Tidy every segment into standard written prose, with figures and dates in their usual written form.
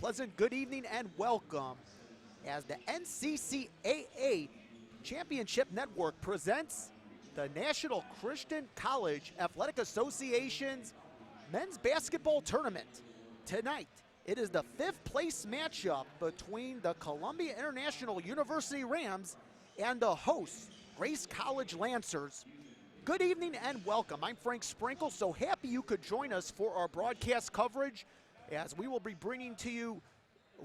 pleasant good evening and welcome as the NCCAA Championship Network presents the National Christian College Athletic Association's men's basketball tournament. Tonight, it is the fifth place matchup between the Columbia International University Rams and the hosts, Grace College Lancers. Good evening and welcome. I'm Frank Sprinkle, so happy you could join us for our broadcast coverage as we will be bringing to you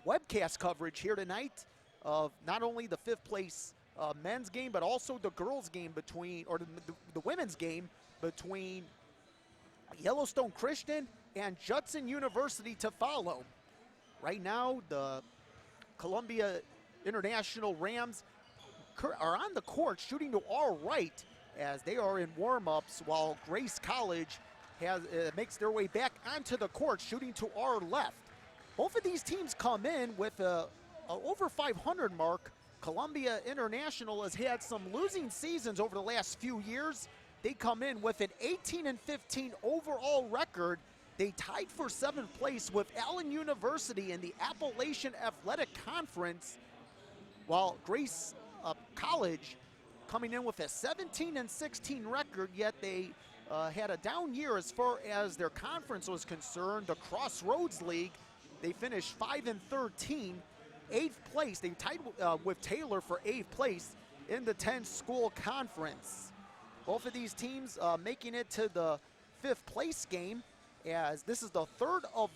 webcast coverage here tonight of not only the fifth place men's game, but also the girls' game the women's game between Yellowstone Christian and Judson University to follow. Right now, the Columbia International Rams are on the court shooting to our right as they are in warm-ups, while Grace College makes their way back onto the court shooting to our left. Both of these teams come in with a over 500 mark. Columbia International has had some losing seasons over the last few years. They come in with an 18-15 overall record. They tied for 7th place with Allen University in the Appalachian Athletic Conference, while Grace College coming in with a 17-16 record, yet they had a down year as far as their conference was concerned. The Crossroads League, they finished 5-13, 8th place. They tied with Taylor for 8th place in the 10-school conference. Both of these teams making it to the 5th place game, as this is the third of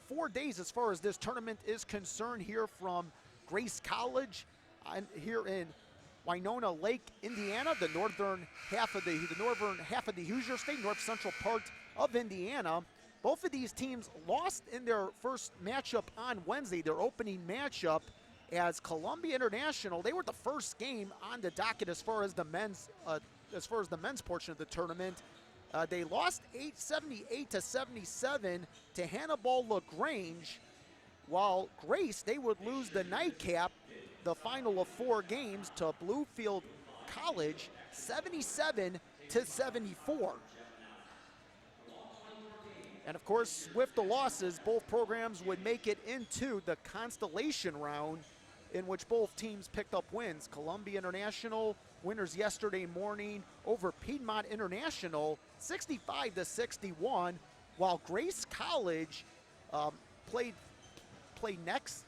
4 days as far as this tournament is concerned here from Grace College here in Winona Lake, Indiana, the northern half of the Hoosier State, north central part of Indiana. Both of these teams lost in their first matchup on Wednesday, their opening matchup, as Columbia International, they were the first game on the docket as far as the men's portion of the tournament. They lost 78-77 to Hannibal LaGrange, while Grace, they would lose the nightcap, the final of 4 games, to Bluefield College, 77-74. And of course, with the losses, both programs would make it into the Constellation round, in which both teams picked up wins. Columbia International, winners yesterday morning over Piedmont International, 65-61, while Grace College played next,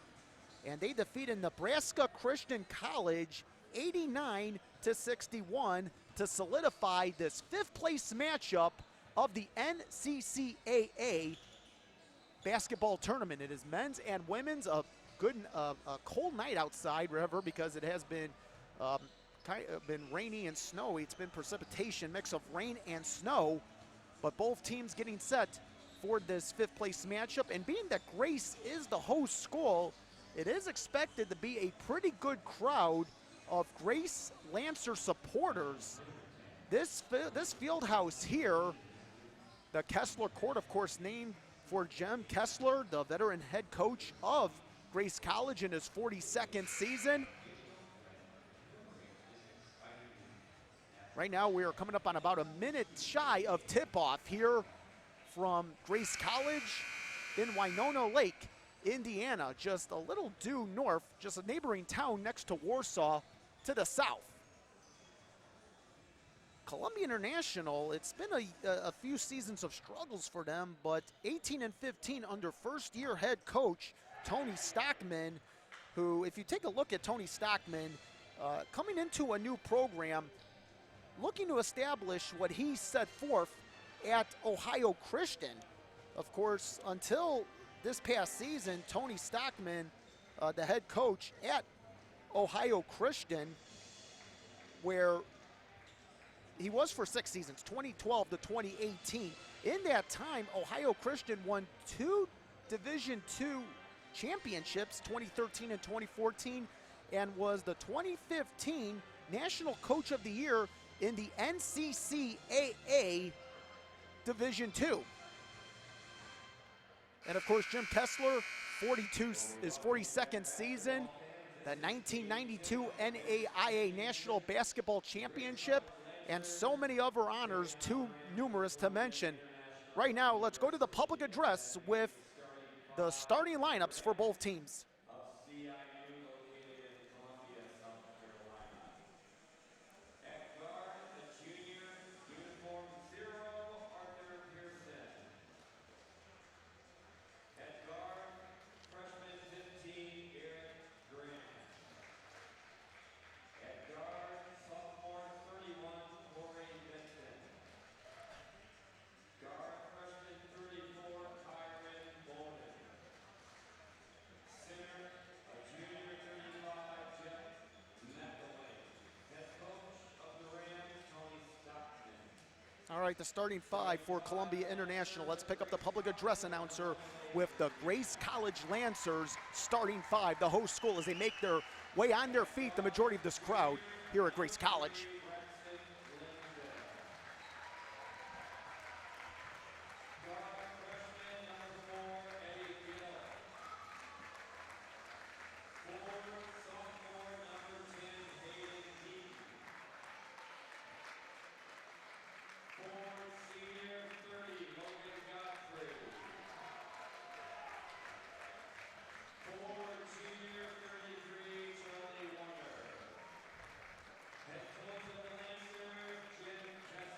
and they defeated Nebraska Christian College 89-61 to solidify this 5th place matchup of the NCCAA basketball tournament. It is men's and women's. A cold night outside, remember, because it has been been rainy and snowy. It's been precipitation, mix of rain and snow, but both teams getting set for this 5th place matchup. And being that Grace is the host school, it is expected to be a pretty good crowd of Grace Lancer supporters. This field house here, the Kessler Court, of course, named for Jim Kessler, the veteran head coach of Grace College in his 42nd season. Right now, we are coming up on about a minute shy of tip-off here from Grace College in Winona Lake, Indiana, just a little due north, just a neighboring town next to Warsaw to the south. Columbia International, it's been a few seasons of struggles for them, but 18-15 under first-year head coach Tony Stockman, who, if you take a look at Tony Stockman, coming into a new program, looking to establish what he set forth at Ohio Christian. Of course, until this past season, Tony Stockman, the head coach at Ohio Christian, where he was for 6 seasons, 2012 to 2018. In that time, Ohio Christian won 2 Division II championships, 2013 and 2014, and was the 2015 National Coach of the Year in the NCCAA Division II. And of course, Jim Kessler, his 42nd season, the 1992 NAIA National Basketball Championship, and so many other honors, too numerous to mention. Right now, let's go to the public address with the starting lineups for both teams. All right, the starting five for Columbia International. Let's pick up the public address announcer with the Grace College Lancers starting five, the host school, as they make their way on their feet, the majority of this crowd here at Grace College.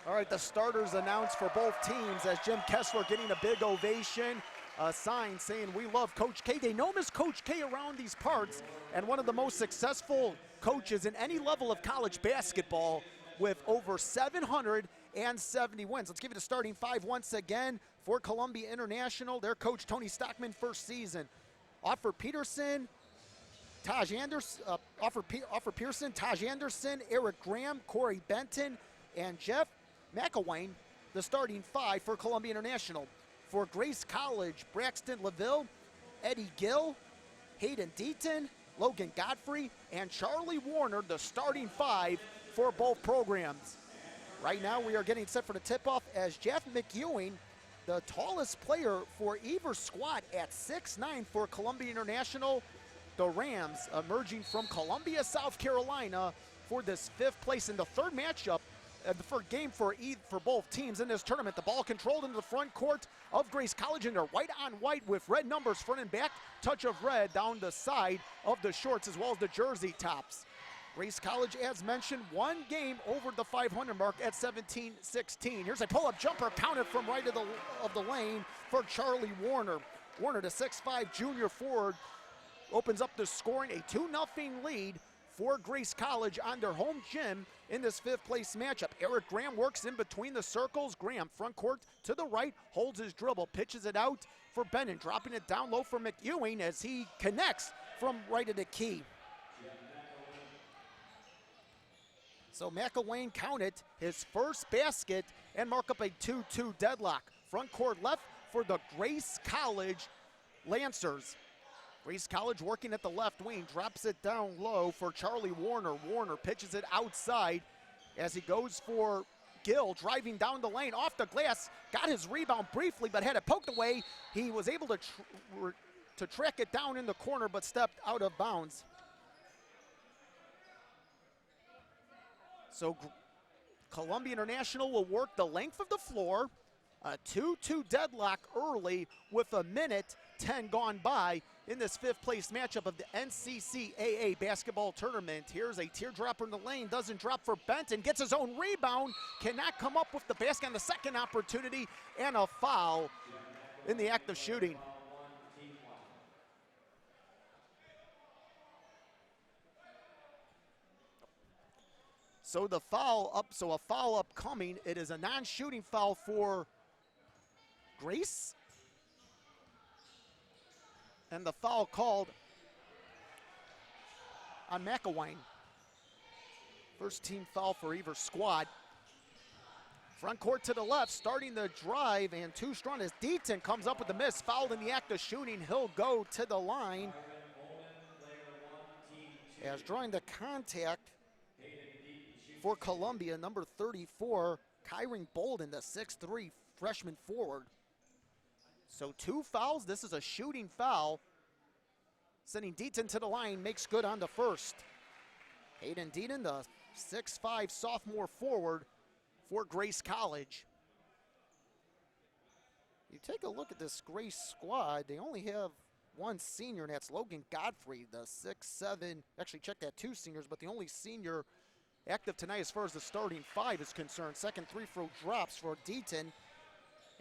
All right, the starters announced for both teams as Jim Kessler getting a big ovation, a sign saying, "We love Coach K." They know him as Coach K around these parts, and one of the most successful coaches in any level of college basketball with over 770 wins. Let's give you the starting five once again for Columbia International. Their coach, Tony Stockman, first season. Offer Pearson, Taj Anderson, Taj Anderson, Eric Graham, Corey Benton, and Jeff McElwain, the starting five for Columbia International. For Grace College, Braxton LaVille, Eddie Gill, Hayden Deaton, Logan Godfrey, and Charlie Warner, the starting five for both programs. Right now we are getting set for the tip-off as Jeff McEwing, the tallest player for either squad at 6'9" for Columbia International. The Rams emerging from Columbia, South Carolina for this fifth place in the third matchup. The first game for both teams in this tournament. The ball controlled into the front court of Grace College, and they're white on white with red numbers front and back. Touch of red down the side of the shorts as well as the jersey tops. Grace College, as mentioned, one game over the 500 mark at 17-16. Here's a pull-up jumper counted from right of the lane for Charlie Warner. Warner, the 6'5" junior forward, opens up the scoring, a 2-0 lead for Grace College on their home gym in this fifth place matchup. Eric Graham works in between the circles. Graham, front court to the right, holds his dribble, pitches it out for Benton, dropping it down low for McEwing as he connects from right of the key. So McElwain counted his first basket and mark up a 2-2 deadlock. Front court left for the Grace College Lancers. Grace College working at the left wing, drops it down low for Charlie Warner. Warner pitches it outside as he goes for Gill, driving down the lane, off the glass, got his rebound briefly, but had it poked away. He was able to track it down in the corner, but stepped out of bounds. So Columbia International will work the length of the floor. A 2-2 deadlock early with 1:10 gone by in this fifth place matchup of the NCCAA basketball tournament. Here's a teardropper in the lane, doesn't drop for Benton, gets his own rebound, cannot come up with the basket on the second opportunity, and a foul in the act of shooting. So a foul upcoming. It is a non-shooting foul for Grace. And the foul called on McElwain. First team foul for either squad. Front court to the left, starting the drive, and too strong as Deaton comes up with the miss. Fouled in the act of shooting. He'll go to the line. As drawing the contact for Columbia, number 34, Kyron Bolden, the 6'3" freshman forward. So two fouls. This is a shooting foul. Sending Deaton to the line, makes good on the first. Hayden Deaton, the 6'5" sophomore forward for Grace College. You take a look at this Grace squad, they only have one senior, and that's Logan Godfrey, the 6'7", actually check that, 2 seniors, but the only senior active tonight as far as the starting 5 is concerned. Second free throw drops for Deaton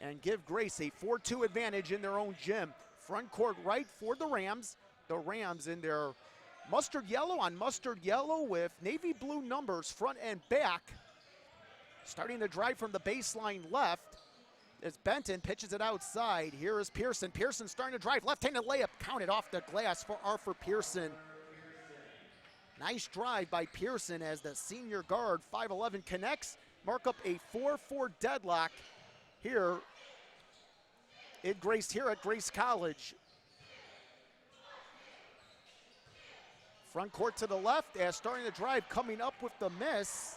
and give Grace a 4-2 advantage in their own gym. Front court right for the Rams. The Rams in their mustard yellow on mustard yellow with navy blue numbers front and back. Starting to drive from the baseline left as Benton pitches it outside. Here is Pearson. Pearson starting to drive. Left-handed layup counted off the glass for Arthur Pearson. Nice drive by Pearson as the senior guard, 5'11", connects. Mark up a 4-4 deadlock here at Grace College. Front court to the left as starting to drive, coming up with the miss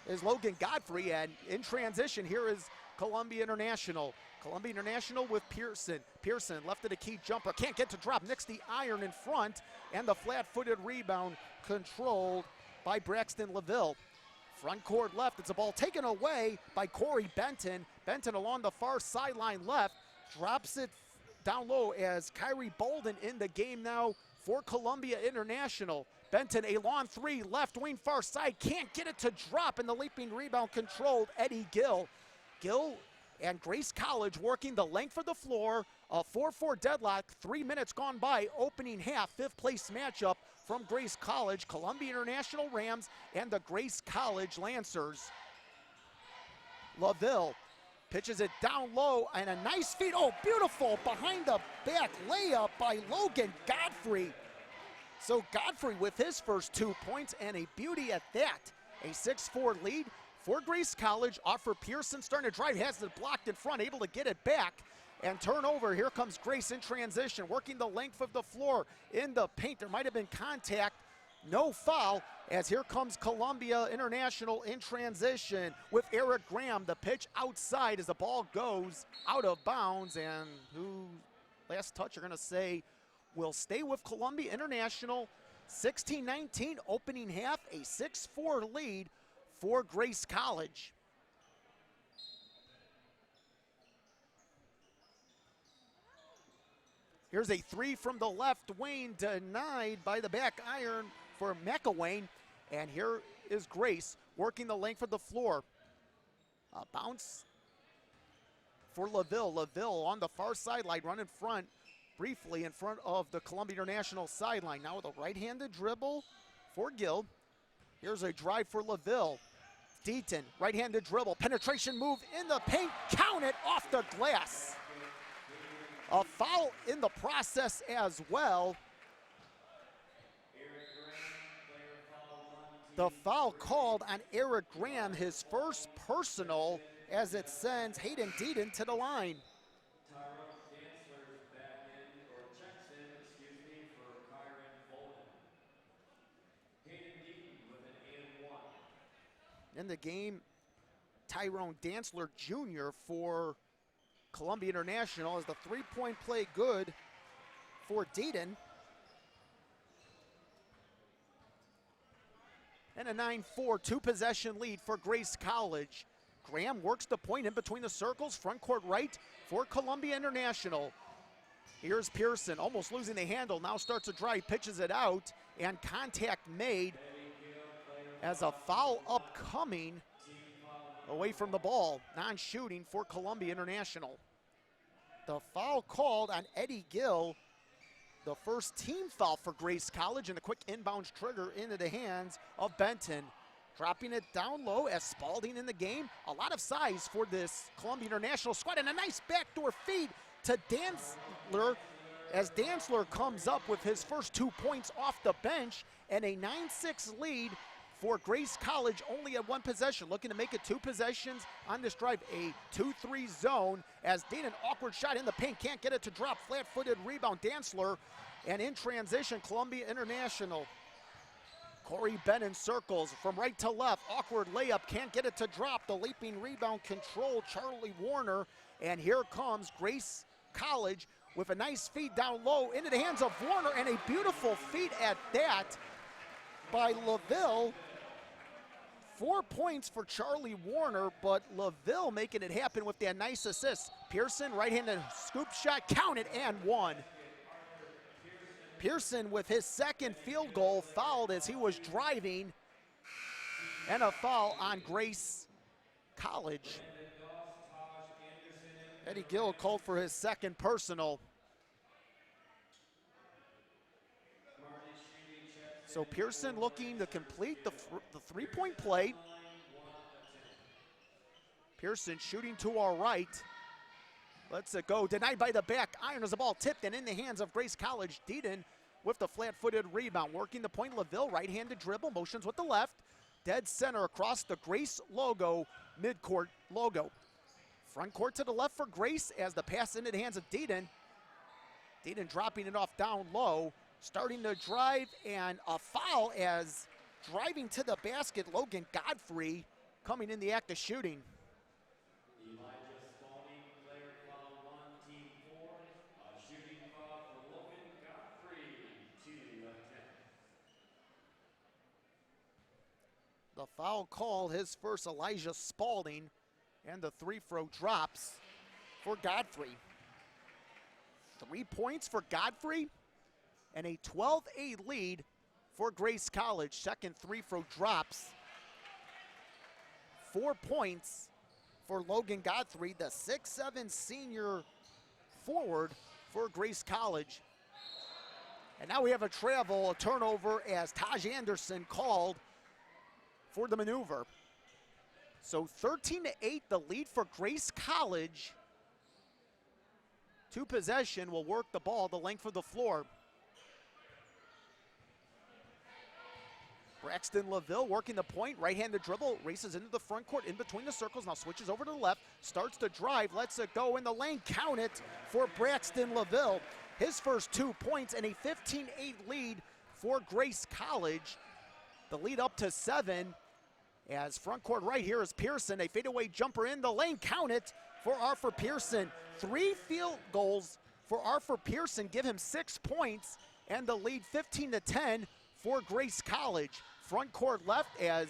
is Logan Godfrey, and in transition here is Columbia International. Columbia International with Pearson. Pearson left it a key jumper, can't get to drop, nicks the iron in front, and the flat-footed rebound controlled by Braxton LaVille. Front court left, it's a ball taken away by Corey Benton. Benton along the far sideline left, drops it down low as Kyrie Bolden in the game now for Columbia International. Benton, a long 3, left wing far side, can't get it to drop, and the leaping rebound controlled Eddie Gill. Gill and Grace College working the length of the floor, a 4-4 deadlock, 3 minutes gone by, opening half, 5th place matchup from Grace College, Columbia International Rams and the Grace College Lancers. LaVille pitches it down low, and a nice feed, oh beautiful, behind the back layup by Logan Godfrey. So Godfrey with his first 2 points, and a beauty at that. A 6-4 lead for Grace College. Arthur Pearson starting to drive, has it blocked in front, able to get it back and turn over. Here comes Grace in transition, working the length of the floor in the paint. There might have been contact, no foul, as here comes Columbia International in transition with Eric Graham. The pitch outside as the ball goes out of bounds, and who, last touch, you're gonna say, will stay with Columbia International. 16-19 opening half, a 6-4 lead for Grace College. Here's a 3 from the left wing, denied by the back iron for McElwain. And here is Grace working the length of the floor. A bounce for LaVille. LaVille on the far sideline, running front, briefly in front of the Columbia International sideline. Now with a right-handed dribble for Gill. Here's a drive for LaVille. Deaton, right-handed dribble, penetration move in the paint, count it off the glass. A foul in the process as well. The foul called on Eric Graham, his first personal, as it sends Hayden Deaton to the line. In the game, Tyrone Dantzler Jr. for Columbia International as the 3-point play good for Deaton. And a 9-4 2-possession lead for Grace College. Graham works the point in between the circles, front court right for Columbia International. Here's Pearson, almost losing the handle, now starts a drive, pitches it out, and contact made as a foul upcoming away from the ball. Non-shooting for Columbia International. The foul called on Eddie Gill, the first team foul for Grace College, and a quick inbounds trigger into the hands of Benton. Dropping it down low as Spalding in the game. A lot of size for this Columbia International squad, and a nice backdoor feed to Dantzler as Dantzler comes up with his first 2 points off the bench, and a 9-6 lead for Grace College, only at 1 possession, looking to make it 2 possessions on this drive, a 2-3 zone as Deaton, awkward shot in the paint, can't get it to drop, flat-footed rebound, Dantzler, and in transition, Columbia International. Corey Benton circles from right to left, awkward layup, can't get it to drop, the leaping rebound controlled, Charlie Warner, and here comes Grace College with a nice feed down low into the hands of Warner, and a beautiful feed at that by LaVille. 4 points for Charlie Warner, but LaVille making it happen with that nice assist. Pearson, right-handed scoop shot, counted and one. Pearson with his second field goal, fouled as he was driving, and a foul on Grace College. Eddie Gill called for his second personal. So Pearson looking to complete the three-point play. Pearson shooting to our right. Lets it go, denied by the back iron as the ball tipped and in the hands of Grace College. Deaton with the flat-footed rebound, working the point. LaVille, right-handed dribble, motions with the left. Dead center across the Grace logo, midcourt logo. Front court to the left for Grace as the pass into the hands of Deaton. Deaton dropping it off down low. Starting to drive, and a foul as driving to the basket, Logan Godfrey coming in the act of shooting. Elijah Spalding, player foul 1, team 4. Shooting foul for Logan Godfrey, to the 10. The foul called, his first, Elijah Spalding, and the free throw drops for Godfrey. 3 points for Godfrey, and a 12-8 lead for Grace College. Second free throw drops. 4 points for Logan Godfrey, the 6'7" senior forward for Grace College. And now we have a turnover as Taj Anderson called for the maneuver. So 13-8, the lead for Grace College. 2 possession will work the ball the length of the floor. Braxton LaVille working the point, right-handed dribble, races into the front court, in between the circles, now switches over to the left, starts to drive, lets it go in the lane, count it for Braxton LaVille. His first 2 points and a 15-8 lead for Grace College. The lead up to 7 as front court right here is Pearson, a fadeaway jumper in the lane, count it for Arthur Pearson. 3 field goals for Arthur Pearson give him 6 points and the lead 15-10 for Grace College. Front court left as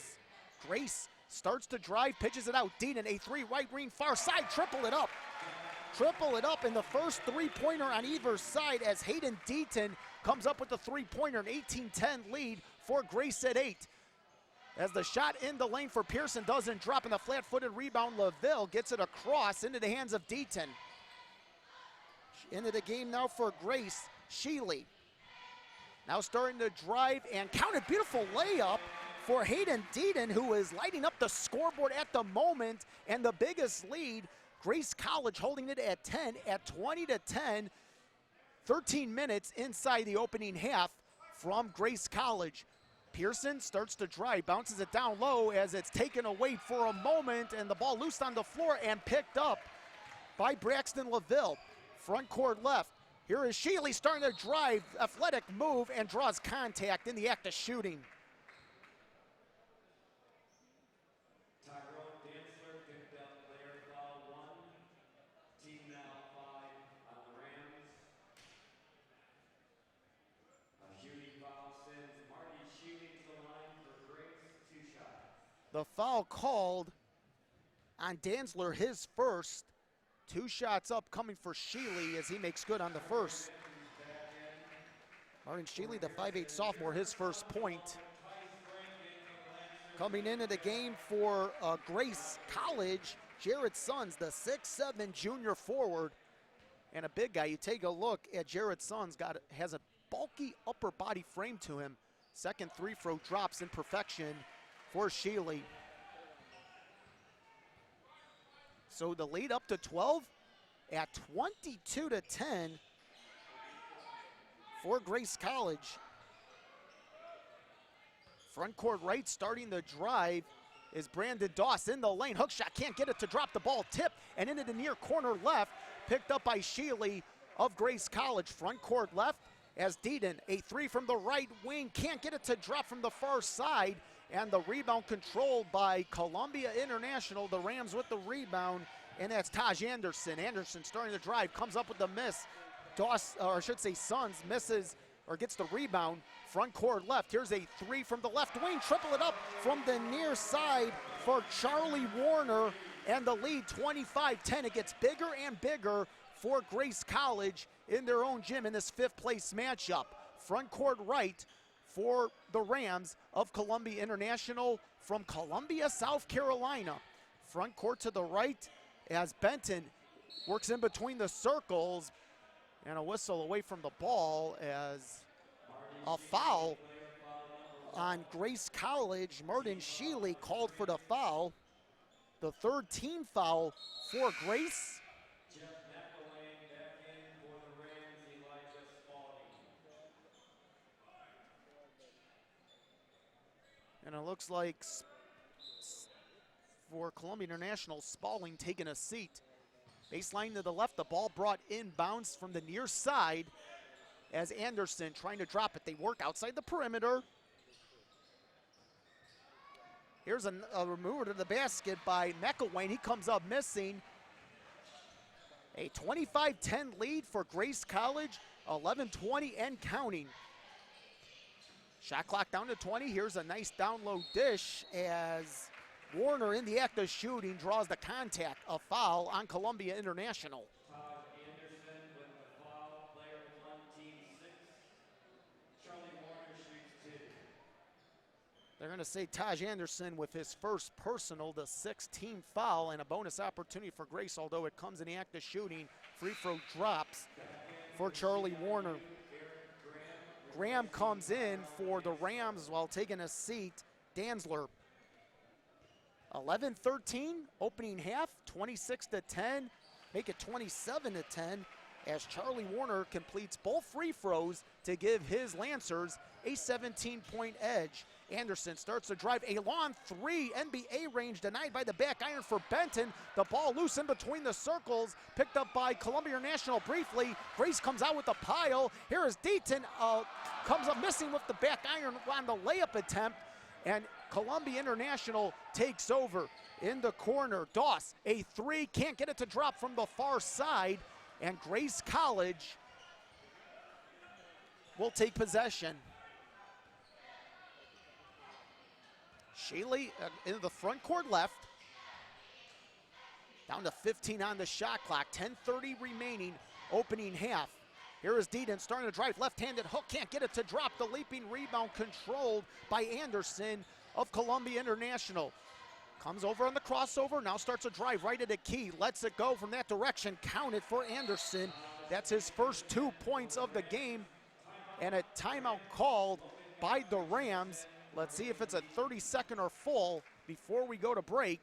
Grace starts to drive, pitches it out. Deaton, a 3 right wing far side, triple it up. Triple it up in the first 3-pointer on either side as Hayden Deaton comes up with the 3-pointer, an 18-10 lead for Grace at 8. As the shot in the lane for Pearson doesn't drop, and the flat-footed rebound, LaVille gets it across into the hands of Deaton. Into the game now for Grace, Sheely. Now starting to drive and counted, beautiful layup for Hayden Deaton, who is lighting up the scoreboard at the moment, and the biggest lead, Grace College holding it at 10 at 20-10, 13 minutes inside the opening half from Grace College. Pearson starts to drive, bounces it down low as it's taken away for a moment, and the ball loose on the floor and picked up by Braxton LaVille. Front court left. Here is Sheely starting to drive, athletic move, and draws contact in the act of shooting. Tyrone Dantzler picked up player foul 1. Team now 5 on the Rams. A shooting foul sends Marty Sheely to the line for Grace, 2 shots. The foul called on Dantzler, his first. 2 shots up coming for Sheely as he makes good on the first. Martin Sheely, the 5'8" sophomore, his first point. Coming into the game for Grace College, Jared Sons, the 6'7" junior forward, and a big guy. You take a look at Jared Sons, has a bulky upper body frame to him. Second free throw drops in perfection for Sheely. So the lead up to 12 at 22-10 for Grace College. Front court right, starting the drive is Brandon Doss in the lane. Hook shot, can't get it to drop the ball. Tip and into the near corner left. Picked up by Sheely of Grace College. Front court left as Deaton, a 3 from the right wing. Can't get it to drop from the far side. And the rebound controlled by Columbia International. The Rams with the rebound, and that's Taj Anderson. Anderson starting to drive, comes up with the miss. Doss, or I should say Sons, misses or gets the rebound, front court left. Here's a three from the left wing, triple it up from the near side for Charlie Warner, and the lead 25-10. It gets bigger and bigger for Grace College in their own gym in this 5th place matchup. Front court right for the Rams of Columbia International from Columbia, South Carolina. Front court to the right as Benton works in between the circles, and a whistle away from the ball as a foul on Grace College. Martin Sheely called for the foul. The 3rd team foul for Grace. And it looks like for Columbia International, Spaulding taking a seat. Baseline to the left, the ball brought inbounds from the near side as Anderson trying to drop it. They work outside the perimeter. Here's a remover to the basket by McElwain. He comes up missing. A 25-10 lead for Grace College, 11:20 and counting. Shot clock down to 20. Here's a nice down low dish as Warner, in the act of shooting, draws the contact, a foul on Columbia International. Anderson with the foul, player 1, team 6. Charlie Warner shoots 2. They're going to say Taj Anderson with his first personal, the 6th team foul, and a bonus opportunity for Grace, although it comes in the act of shooting. Free throw drops for Charlie Warner. Graham comes in for the Rams while taking a seat. Danzler. 11-13, opening half, 26-10, make it 27-10 as Charlie Warner completes both free throws to give his Lancers a 17-point edge. Anderson starts to drive a long 3, NBA range denied by the back iron for Benton. The ball loose in between the circles, picked up by Columbia International briefly. Grace comes out with the pile. Here is Deaton, comes up missing with the back iron on the layup attempt, and Columbia International takes over in the corner. Doss, a 3, can't get it to drop from the far side, and Grace College will take possession. Sheely into the front court left. Down to 15 on the shot clock, 10:30 remaining, opening half. Here is Deaton starting to drive, left-handed hook, can't get it to drop. The leaping rebound controlled by Anderson of Columbia International. Comes over on the crossover, now starts a drive right at the key, lets it go from that direction, counted for Anderson. That's his first 2 points of the game, and a timeout called by the Rams. Let's see if it's a 30-second or full before we go to break.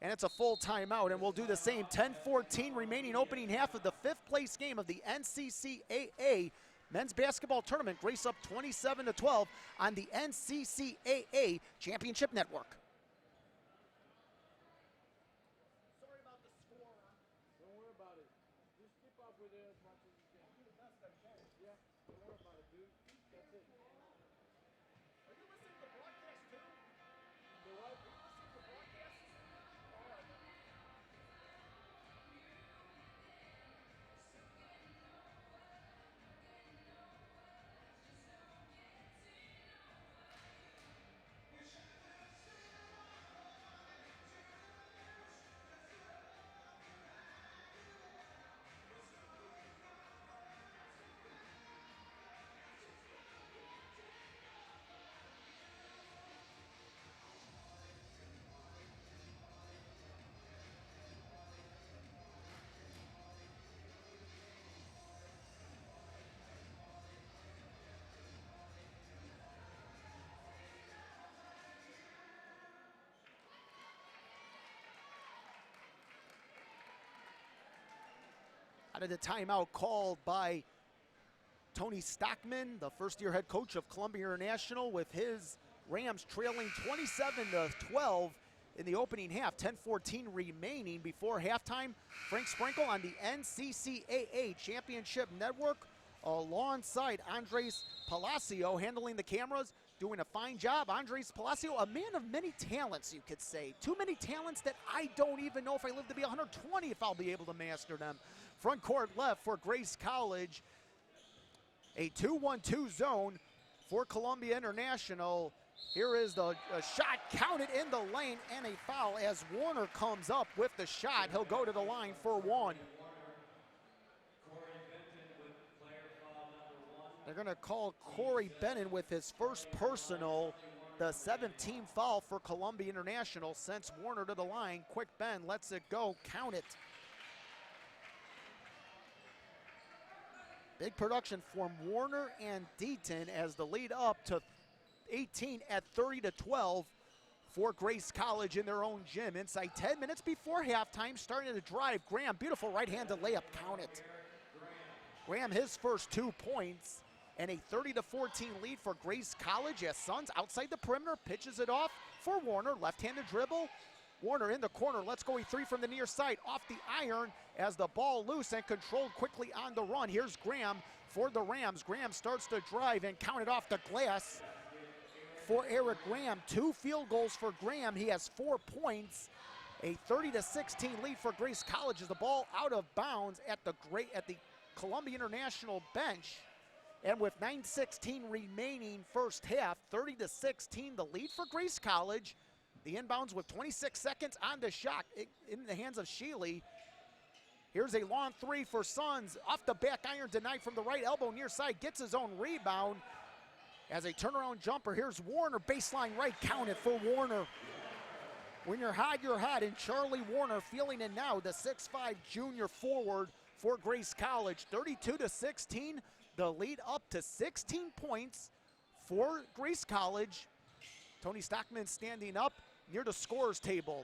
And it's a full timeout, and we'll do the same. 10:14 remaining, opening half of the 5th place game of the NCCAA Men's Basketball Tournament. Grace up 27-12 on the NCCAA Championship Network. Sorry about the score. Don't worry about it. Just keep up with it as much as you can. Do the best I can. Yeah, don't worry about it, dude. That's it. Are you listening to the broadcast too? The what? Are you listening to the broadcast? All right. Out of the timeout called by Tony Stockman, the first-year head coach of Columbia International, with his Rams trailing 27-12 in the opening half. 10:14 remaining before halftime. Frank Sprinkle on the NCCAA Championship Network alongside Andres Palacio handling the cameras, doing a fine job. Andres Palacio, a man of many talents, you could say. Too many talents that I don't even know if I live to be 120 if I'll be able to master them. Front court left for Grace College. A 2-1-2 zone for Columbia International. Here is the shot counted in the lane and a foul as Warner comes up with the shot. He'll go to the line for one. They're going to call Corey Bennon with his first personal, the 7th team foul for Columbia International. Sends Warner to the line. Quick Ben lets it go. Count it. Big production from Warner and Deaton as the lead up to 18 at 30-12 for Grace College in their own gym. Inside 10 minutes before halftime, starting to drive. Graham, beautiful right-handed layup. Count it. Graham, his first 2 points. And a 30-14 lead for Grace College as Suns outside the perimeter, pitches it off for Warner, left-handed dribble. Warner in the corner, let's go, a 3 from the near side, off the iron as the ball loose and controlled quickly on the run. Here's Graham for the Rams. Graham starts to drive and count it off the glass for Eric Graham. 2 field goals for Graham, he has 4 points. A 30-16 lead for Grace College as the ball out of bounds at the Columbia International bench. And with 9:16 remaining first half, 30-16 the lead for Grace College. The inbounds with 26 seconds on the shot in the hands of Sheely. Here's a long 3 for Suns. Off the back iron, denied from the right elbow near side. Gets his own rebound as a turnaround jumper. Here's Warner, baseline right, counted for Warner. When you're hot, you're hot. And Charlie Warner feeling it now, the 6'5 junior forward for Grace College. 32-16. The lead up to 16 points for Grace College. Tony Stockman standing up near the scorer's table.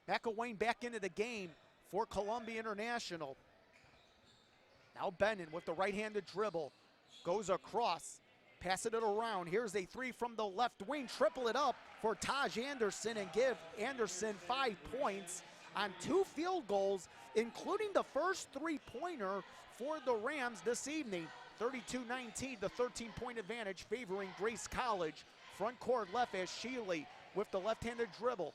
McElwain back into the game for Columbia International. Now Bennon with the right-handed dribble. Goes across, passing it around. Here's a 3 from the left wing. Triple it up for Taj Anderson and give Anderson 5 points on 2 field goals, including the first 3-pointer for the Rams this evening. 32-19, the 13-point advantage favoring Grace College. Front court left as Sheely with the left-handed dribble.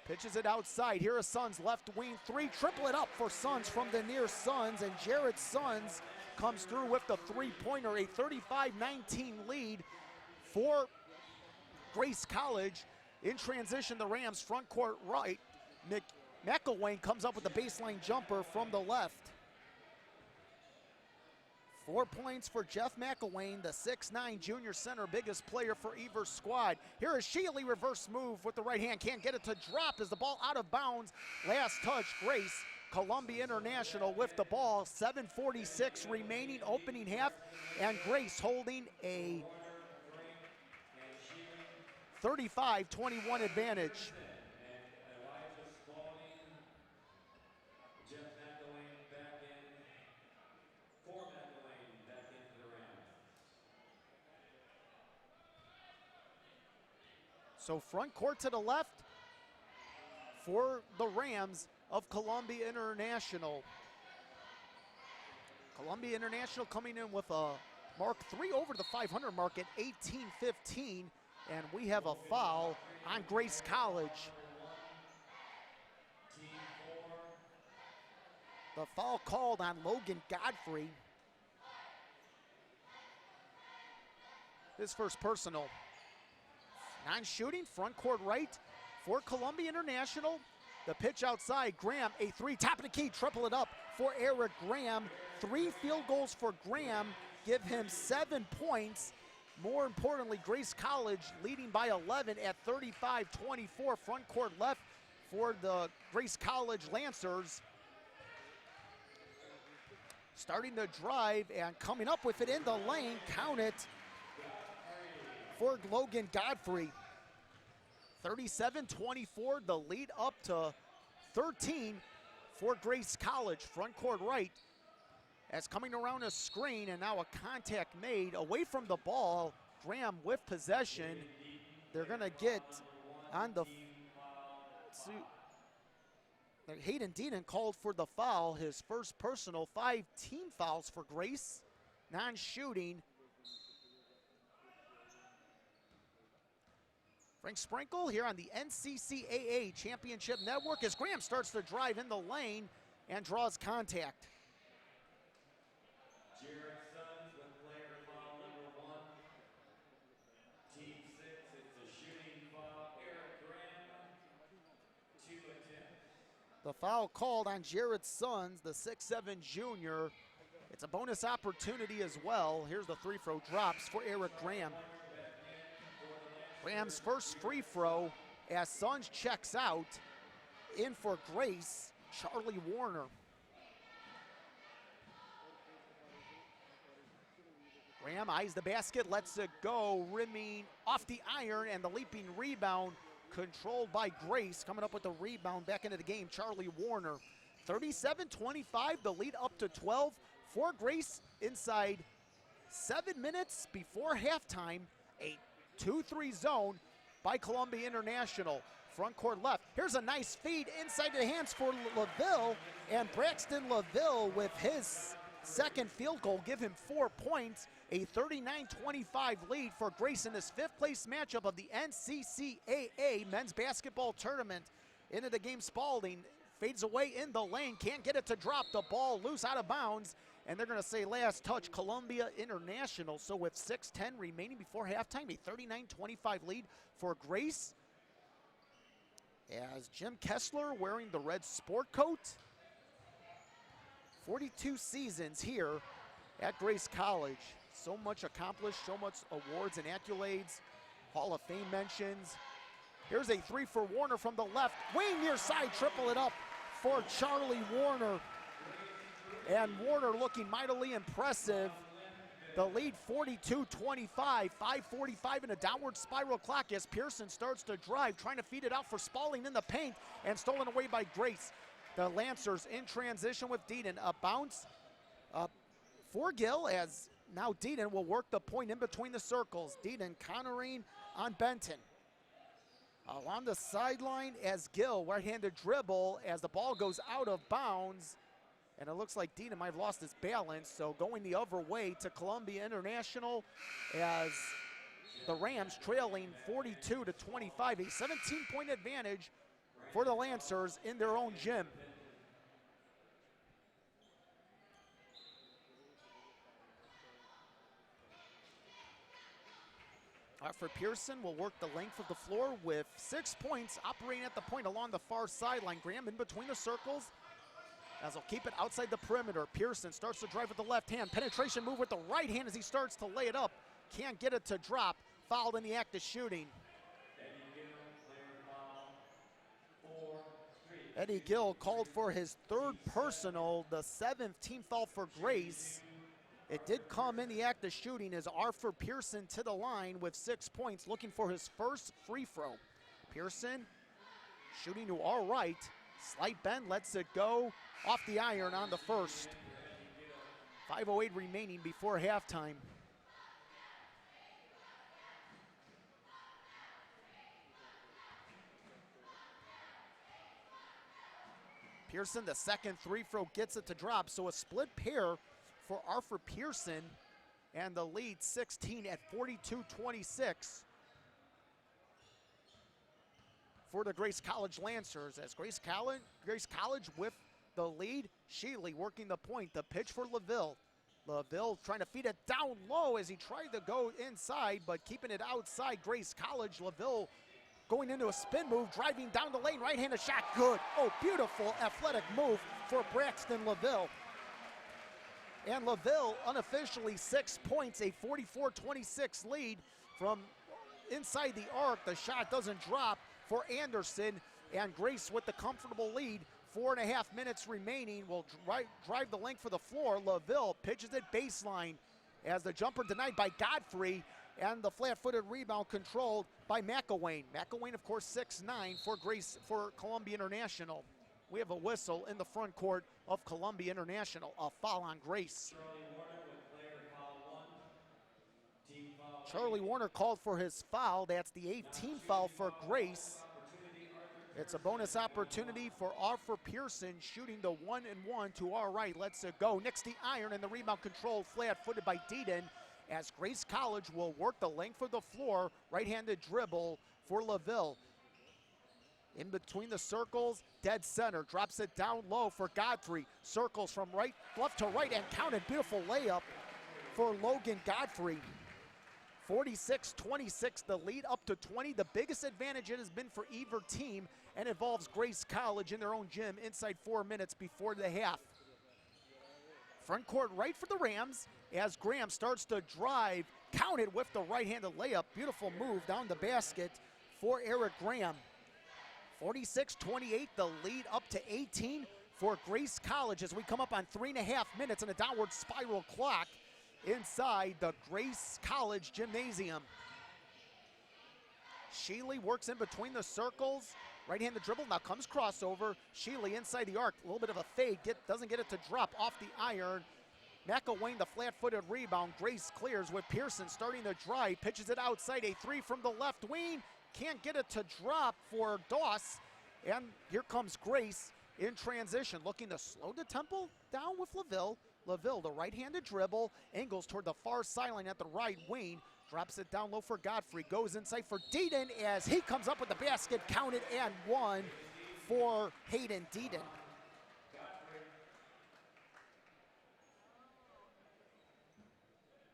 Pitches it outside. Here is Suns left wing 3. Triple it up for Suns from the near Suns, and Jared Suns comes through with the 3-pointer. A 35-19 lead for Grace College. In transition, the Rams front court right. McElwain comes up with the baseline jumper from the left. 4 points for Jeff McElwain, the 6'9 junior center, biggest player for Evers' squad. Here is Sheely, reverse move with the right hand. Can't get it to drop as the ball out of bounds. Last touch, Grace. Columbia International with the ball. 7:46 remaining, opening half. And Grace holding a 35-21 advantage. So front court to the left for the Rams of Columbia International. Columbia International coming in with a mark 3 over the 500 mark at 18-15, and we have a foul on Grace College. The foul called on Logan Godfrey. His first personal. Non-shooting, front court right for Columbia International. The pitch outside, Graham, a 3, top of the key, triple it up for Eric Graham. 3 field goals for Graham, give him 7 points. More importantly, Grace College leading by 11 at 35-24. Front court left for the Grace College Lancers. Starting to drive and coming up with it in the lane, count it, for Logan Godfrey. 37-24, the lead up to 13 for Grace College. Front court right as coming around a screen, and now a contact made away from the ball. Graham with possession. They're gonna get on the, Hayden Deaton called for the foul, his first personal. 5 team fouls for Grace. Non-shooting. Frank Sprinkle here on the NCCAA Championship Network as Graham starts to drive in the lane and draws contact. Jared Suns The foul called on Jared Sons, the 6'7" junior. It's a bonus opportunity as well. Here's the free throw drops for Eric Graham. Graham's first free throw as Sons checks out. In for Grace, Charlie Warner. Graham eyes the basket, lets it go, rimming off the iron, and the leaping rebound controlled by Grace. Coming up with the rebound back into the game, Charlie Warner. 37-25, the lead up to 12 for Grace inside 7 minutes before halftime. A 2-3 zone by Columbia International. Front court left. Here's a nice feed inside the hands for LaVille, and Braxton LaVille with his second field goal give him 4 points. A 39-25 lead for Grace in this 5th place matchup of the NCCAA men's basketball tournament. Into the game, Spalding fades away in the lane, can't get it to drop, the ball loose out of bounds, and they're gonna say last touch Columbia International. So with 6:10 remaining before halftime, a 39-25 lead for Grace. As Jim Kessler wearing the red sport coat. 42 seasons here at Grace College. So much accomplished, so much awards and accolades, Hall of Fame mentions. Here's a 3 for Warner from the left. Wing near side, triple it up for Charlie Warner. And Warner looking mightily impressive. The lead 42-25, 5:45 in a downward spiral clock as Pearson starts to drive, trying to feed it out for Spalding in the paint, and stolen away by Grace. The Lancers in transition with Deaton. A bounce for Gill, as now Deaton will work the point in between the circles. Deaton countering on Benton. Along the sideline as Gill, right-handed dribble as the ball goes out of bounds. And it looks like Deaton might have lost his balance, so going the other way to Columbia International as the Rams trailing 42-25, a 17-point advantage for the Lancers in their own gym. Arthur Pearson will work the length of the floor with 6 points, operating at the point along the far sideline. Graham in between the circles, as he'll keep it outside the perimeter. Pearson starts to drive with the left hand. Penetration move with the right hand as he starts to lay it up. Can't get it to drop. Fouled in the act of shooting. Eddie Gill called for his 3rd personal, the 7th team foul for Grace. It did come in the act of shooting as Arthur Pearson to the line with 6 points, looking for his first free throw. Pearson shooting to all right. Slight bend, lets it go off the iron on the first. 5:08 remaining before halftime. Pearson, the second free throw, gets it to drop, so a split pair for Arthur Pearson, and the lead 16 at 42-26 for the Grace College Lancers. As Grace College with the lead. Shealy working the point. The pitch for LaVille. LaVille trying to feed it down low as he tried to go inside, but keeping it outside Grace College. LaVille going into a spin move, driving down the lane, right-handed shot, good. Oh, beautiful athletic move for Braxton LaVille. And LaVille unofficially 6 points, a 44-26 lead from inside the arc. The shot doesn't drop for Anderson, and Grace with the comfortable lead. 4.5 minutes remaining, will drive the length for the floor. LaVille pitches it baseline as the jumper denied by Godfrey, and the flat-footed rebound controlled by McElwain. McElwain, of course, 6'9" for Columbia International. We have a whistle in the front court of Columbia International. A foul on Grace. Charlie Warner called for his foul. That's the 18th foul for Grace. It's a bonus opportunity for Arthur Pearson, shooting the 1-and-1 to our right. Lets it go. Next the iron, and the rebound controlled flat-footed by Deaton, as Grace College will work the length of the floor. Right-handed dribble for LaVille. In between the circles, dead center, drops it down low for Godfrey. Circles from left to right, and counted. Beautiful layup for Logan Godfrey. 46-26, the lead up to 20. The biggest advantage it has been for either team and involves Grace College in their own gym inside 4 minutes before the half. Front court right for the Rams as Graham starts to drive, counted with the right-handed layup. Beautiful move down the basket for Eric Graham. 46-28, the lead up to 18 for Grace College as we come up on 3.5 minutes and a downward spiral clock inside the Grace College Gymnasium. Shealy works in between the circles. Right-handed dribble, now comes crossover. Shealy inside the arc, a little bit of a fade, doesn't get it to drop off the iron. McElwain, the flat-footed rebound. Grace clears with Pearson starting to drive, pitches it outside, a three from the left wing. Can't get it to drop for Doss. And here comes Grace in transition, looking to slow the tempo down with LaVille. LaVille, the right-handed dribble, angles toward the far sideline at the right wing. Drops it down low for Godfrey, goes inside for Deaton as he comes up with the basket, counted and one for Hayden Deaton.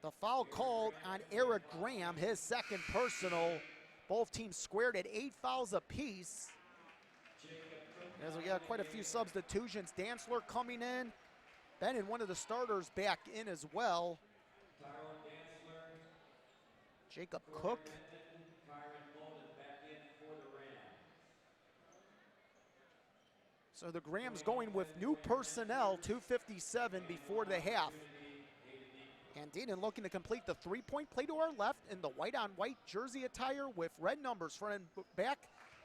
The foul called on Eric Graham, his second personal. Both teams squared at 8 fouls apiece. As we got quite a few substitutions. Dantzler coming in. Bennett, one of the starters, back in as well. Jacob Cook. So the Grahams going with new personnel, 2:57 before the half. And Deaton looking to complete the three-point play to our left in the white-on-white jersey attire with red numbers front and back.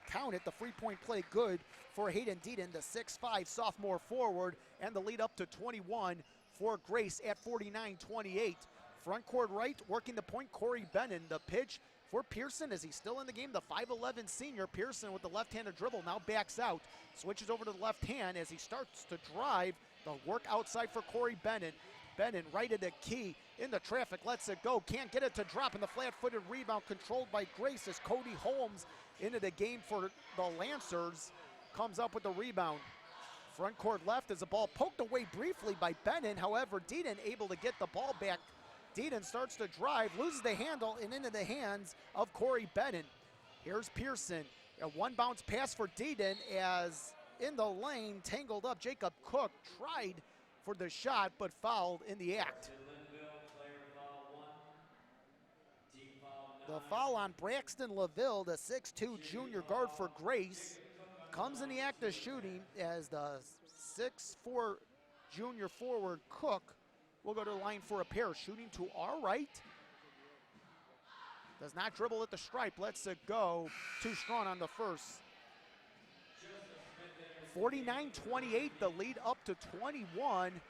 Count it, the three-point play good for Hayden Deaton, the 6'5" sophomore forward, and the lead up to 21 for Grace at 49-28. Front court right, working the point, Corey Bennon. The pitch for Pearson as he's still in the game, the 5'11" senior. Pearson with the left-handed dribble now backs out, switches over to the left hand as he starts to drive. The work outside for Corey Bennon. Bennon right at the key in the traffic, lets it go, can't get it to drop, and the flat-footed rebound controlled by Grace as Cody Holmes into the game for the Lancers comes up with the rebound. Front court left as the ball poked away briefly by Bennon. However, Deaton able to get the ball back. Deaton starts to drive, loses the handle, and into the hands of Corey Bennon. Here's Pearson. A one bounce pass for Deaton as in the lane, tangled up. Jacob Cook tried for the shot, but fouled in the act. The foul on Braxton LaVille, the 6'2" junior guard for Grace, comes in the act of shooting as the 6'4" junior forward Cook will go to the line for a pair. Shooting to our right. Does not dribble at the stripe, lets it go. Too strong on the first. 49-28, the lead up to 21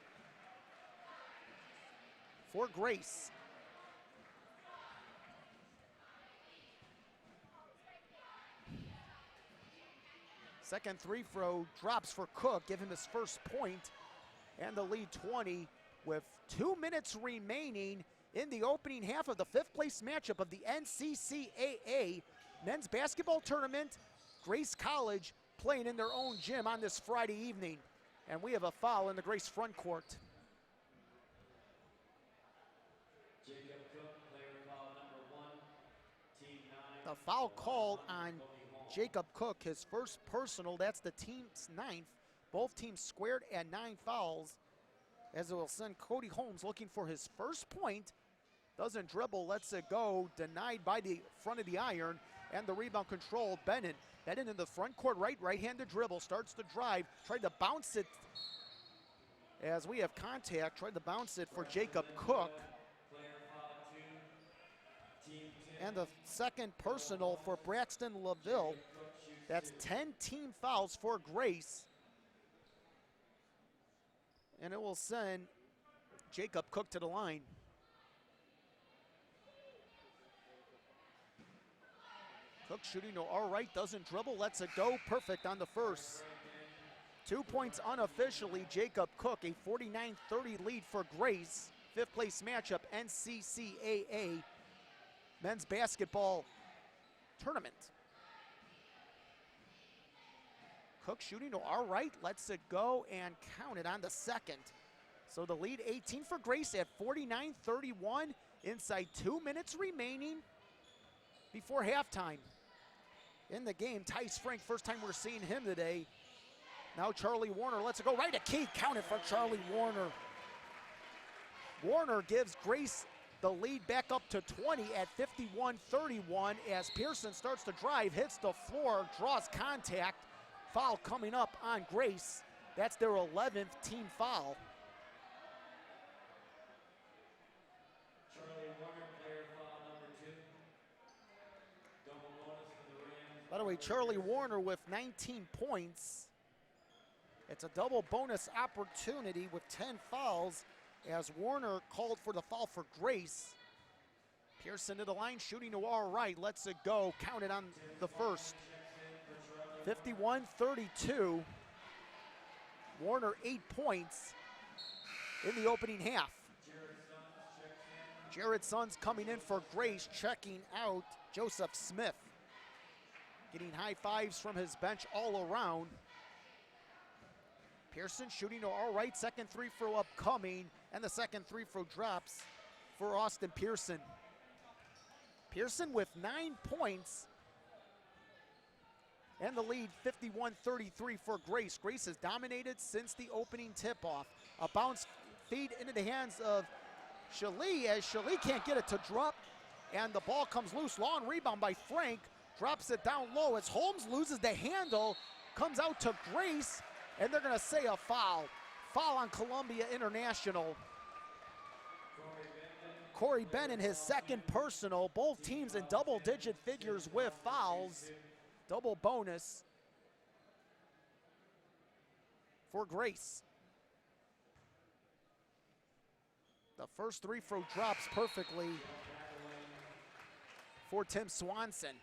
for Grace. Second free throw drops for Cook, give him his first point, and the lead 20 with 2 minutes remaining in the opening half of the fifth place matchup of the NCCAA men's basketball tournament. Grace College playing in their own gym on this Friday evening. And we have a foul in the Grace front court. Jacob Cook, player foul number 1, team 9. The foul called on Jacob Cook, his first personal. That's the team's 9th. Both teams squared at 9 fouls, as it will send Cody Holmes looking for his first point. Doesn't dribble, lets it go, denied by the front of the iron, and the rebound controlled. Bennon in the front court right-handed dribble, starts to drive, tried to bounce it as we have contact, tried to bounce it for Jacob Cook. And the second personal for Braxton LaVille. That's 10 team fouls for Grace. And it will send Jacob Cook to the line. Cook shooting to our right, doesn't dribble, lets it go, perfect on the first. 2 points unofficially, Jacob Cook, a 49-30 lead for Grace. Fifth place matchup, NCCAA men's basketball tournament. Cook shooting to our right, lets it go and counted on the second. So the lead 18 for Grace at 49-31. inside 2 minutes remaining before halftime. In the game, Tice Frank, first time we're seeing him today. Now Charlie Warner lets it go right to Key, counted for Charlie Warner. Warner gives Grace the lead back up to 20 at 51-31 as Pearson starts to drive, hits the floor, draws contact. Foul coming up on Grace. That's their 11th team foul. Charlie Warner, player foul number 2. Double bonus for the Rams. By the way, Charlie Warner with 19 points. It's a double bonus opportunity with 10 fouls as Warner called for the foul for Grace. Pearson to the line, shooting to our right, lets it go, counted on the first. 51-32. Warner 8 points in the opening half. Jared Sons coming in for Grace, checking out Joseph Smith. Getting high fives from his bench all around. Pearson shooting to our right, second free throw upcoming, and the second free throw drops for Austin Pearson. Pearson with 9 points, and the lead 51-33 for Grace. Grace has dominated since the opening tip-off. A bounce feed into the hands of Shalee as Shalee can't get it to drop, and the ball comes loose. Long rebound by Frank, drops it down low as Holmes loses the handle, comes out to Grace, and they're gonna say a foul. Foul on Columbia International. Corey Bennon, his second personal. Both teams in double-digit figures with fouls. Double bonus for Grace. The first free throw drops perfectly for Tim Swanson.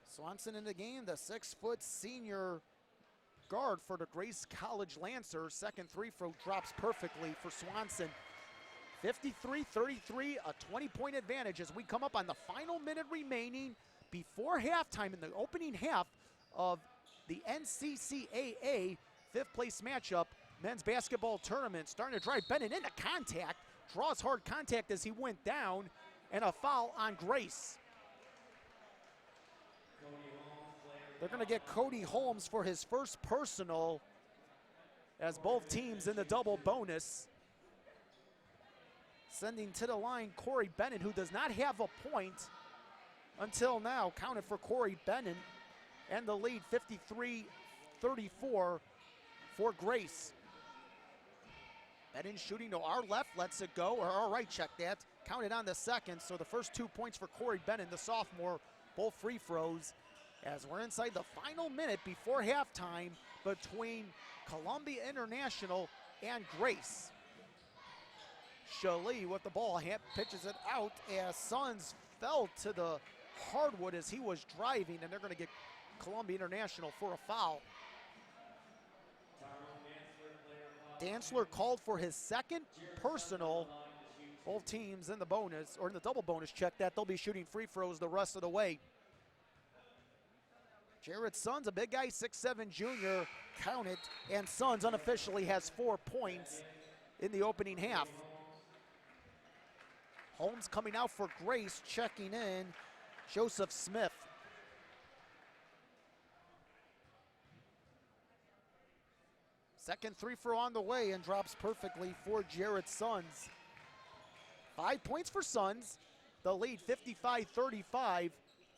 Swanson in the game, the 6-foot senior guard for the Grace College Lancers. Second free throw drops perfectly for Swanson. 53-33, a 20-point advantage as we come up on the final minute remaining before halftime in the opening half of the NCCAA fifth place matchup, men's basketball tournament. Starting to drive Bennon into contact, draws hard contact as he went down, and a foul on Grace. They're gonna get Cody Holmes for his first personal as both teams in the double bonus. Sending to the line Corey Bennon, who does not have a point until now. Counted for Corey Bennon, and the lead 53-34 for Grace. Bennon shooting to our left, lets it go, or our right, check that. Counted on the second, so the first 2 points for Corey Bennon, the sophomore, both free throws. As we're inside the final minute before halftime between Columbia International and Grace. Shalee with the ball, pitches it out as Sons fell to the hardwood as he was driving, and they're gonna get Columbia International for a foul. Dantzler called for his second personal. Both teams in the bonus, or in the double bonus, check that. They'll be shooting free throws the rest of the way. Jared Sons, a big guy, 6'7" junior, counted, and Sons unofficially has 4 points in the opening half. Holmes coming out for Grace, checking in Joseph Smith. Second free throw on the way and drops perfectly for Jared Sons. 5 points for Sons. The lead 55-35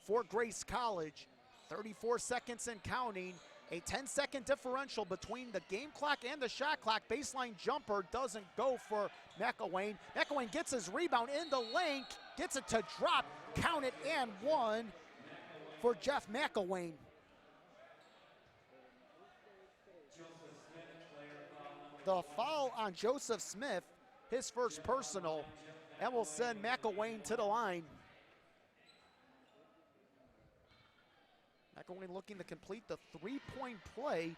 for Grace College. 34 seconds and counting. A 10-second differential between the game clock and the shot clock. Baseline jumper doesn't go for McElwain. McElwain gets his rebound in the lane, gets it to drop, count it, and one for Jeff McElwain. The foul on Joseph Smith, his first personal, and will send McElwain to the line. McElwain looking to complete the three-point play.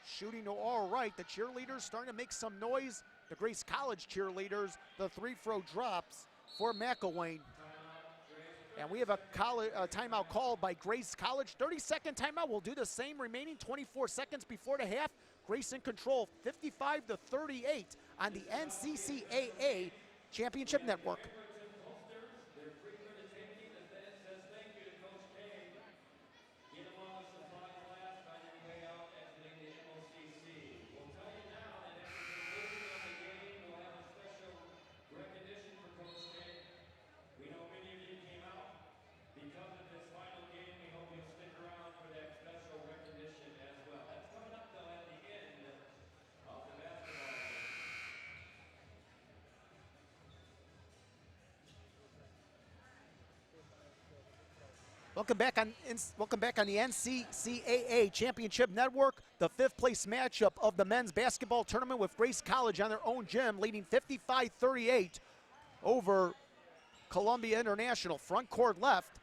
Shooting to all right, the cheerleaders starting to make some noise. The Grace College cheerleaders, the free throw drops for McElwain. And we have a timeout called by Grace College. 30-second timeout. We'll do the same remaining 24 seconds before the half. Grace in control, 55-38 on the NCCAA Championship Network. Welcome back on the NCCAA Championship Network. The 5th place matchup of the men's basketball tournament with Grace College on their own gym, leading 55-38 over Columbia International. Front court left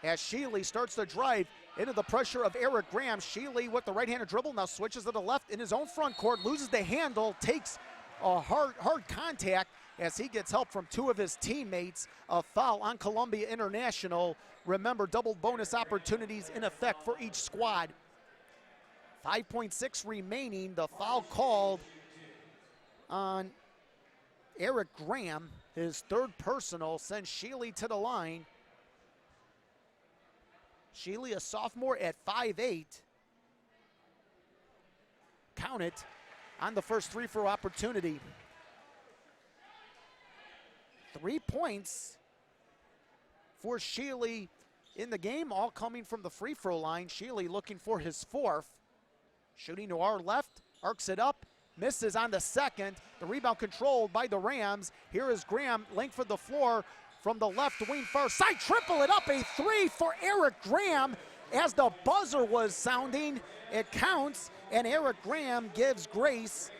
as Sheely starts to drive into the pressure of Eric Graham. Sheely with the right-handed dribble now switches to the left in his own front court, loses the handle, takes a hard contact as he gets help from 2 of his teammates. A foul on Columbia International. Remember, double bonus opportunities in effect for each squad. 5.6 remaining. The foul called on Eric Graham. His 3rd personal sends Sheely to the line. Sheely, a sophomore at 5'8". Count it on the first free throw opportunity. 3 points for Sheely in the game, all coming from the free throw line. Sheely looking for his 4th. Shooting to our left, arcs it up, misses on the 2nd. The rebound controlled by the Rams. Here is Graham, length for the floor from the left wing far side. Triple it up, a 3 for Eric Graham. As the buzzer was sounding, it counts, and Eric Graham gives Grace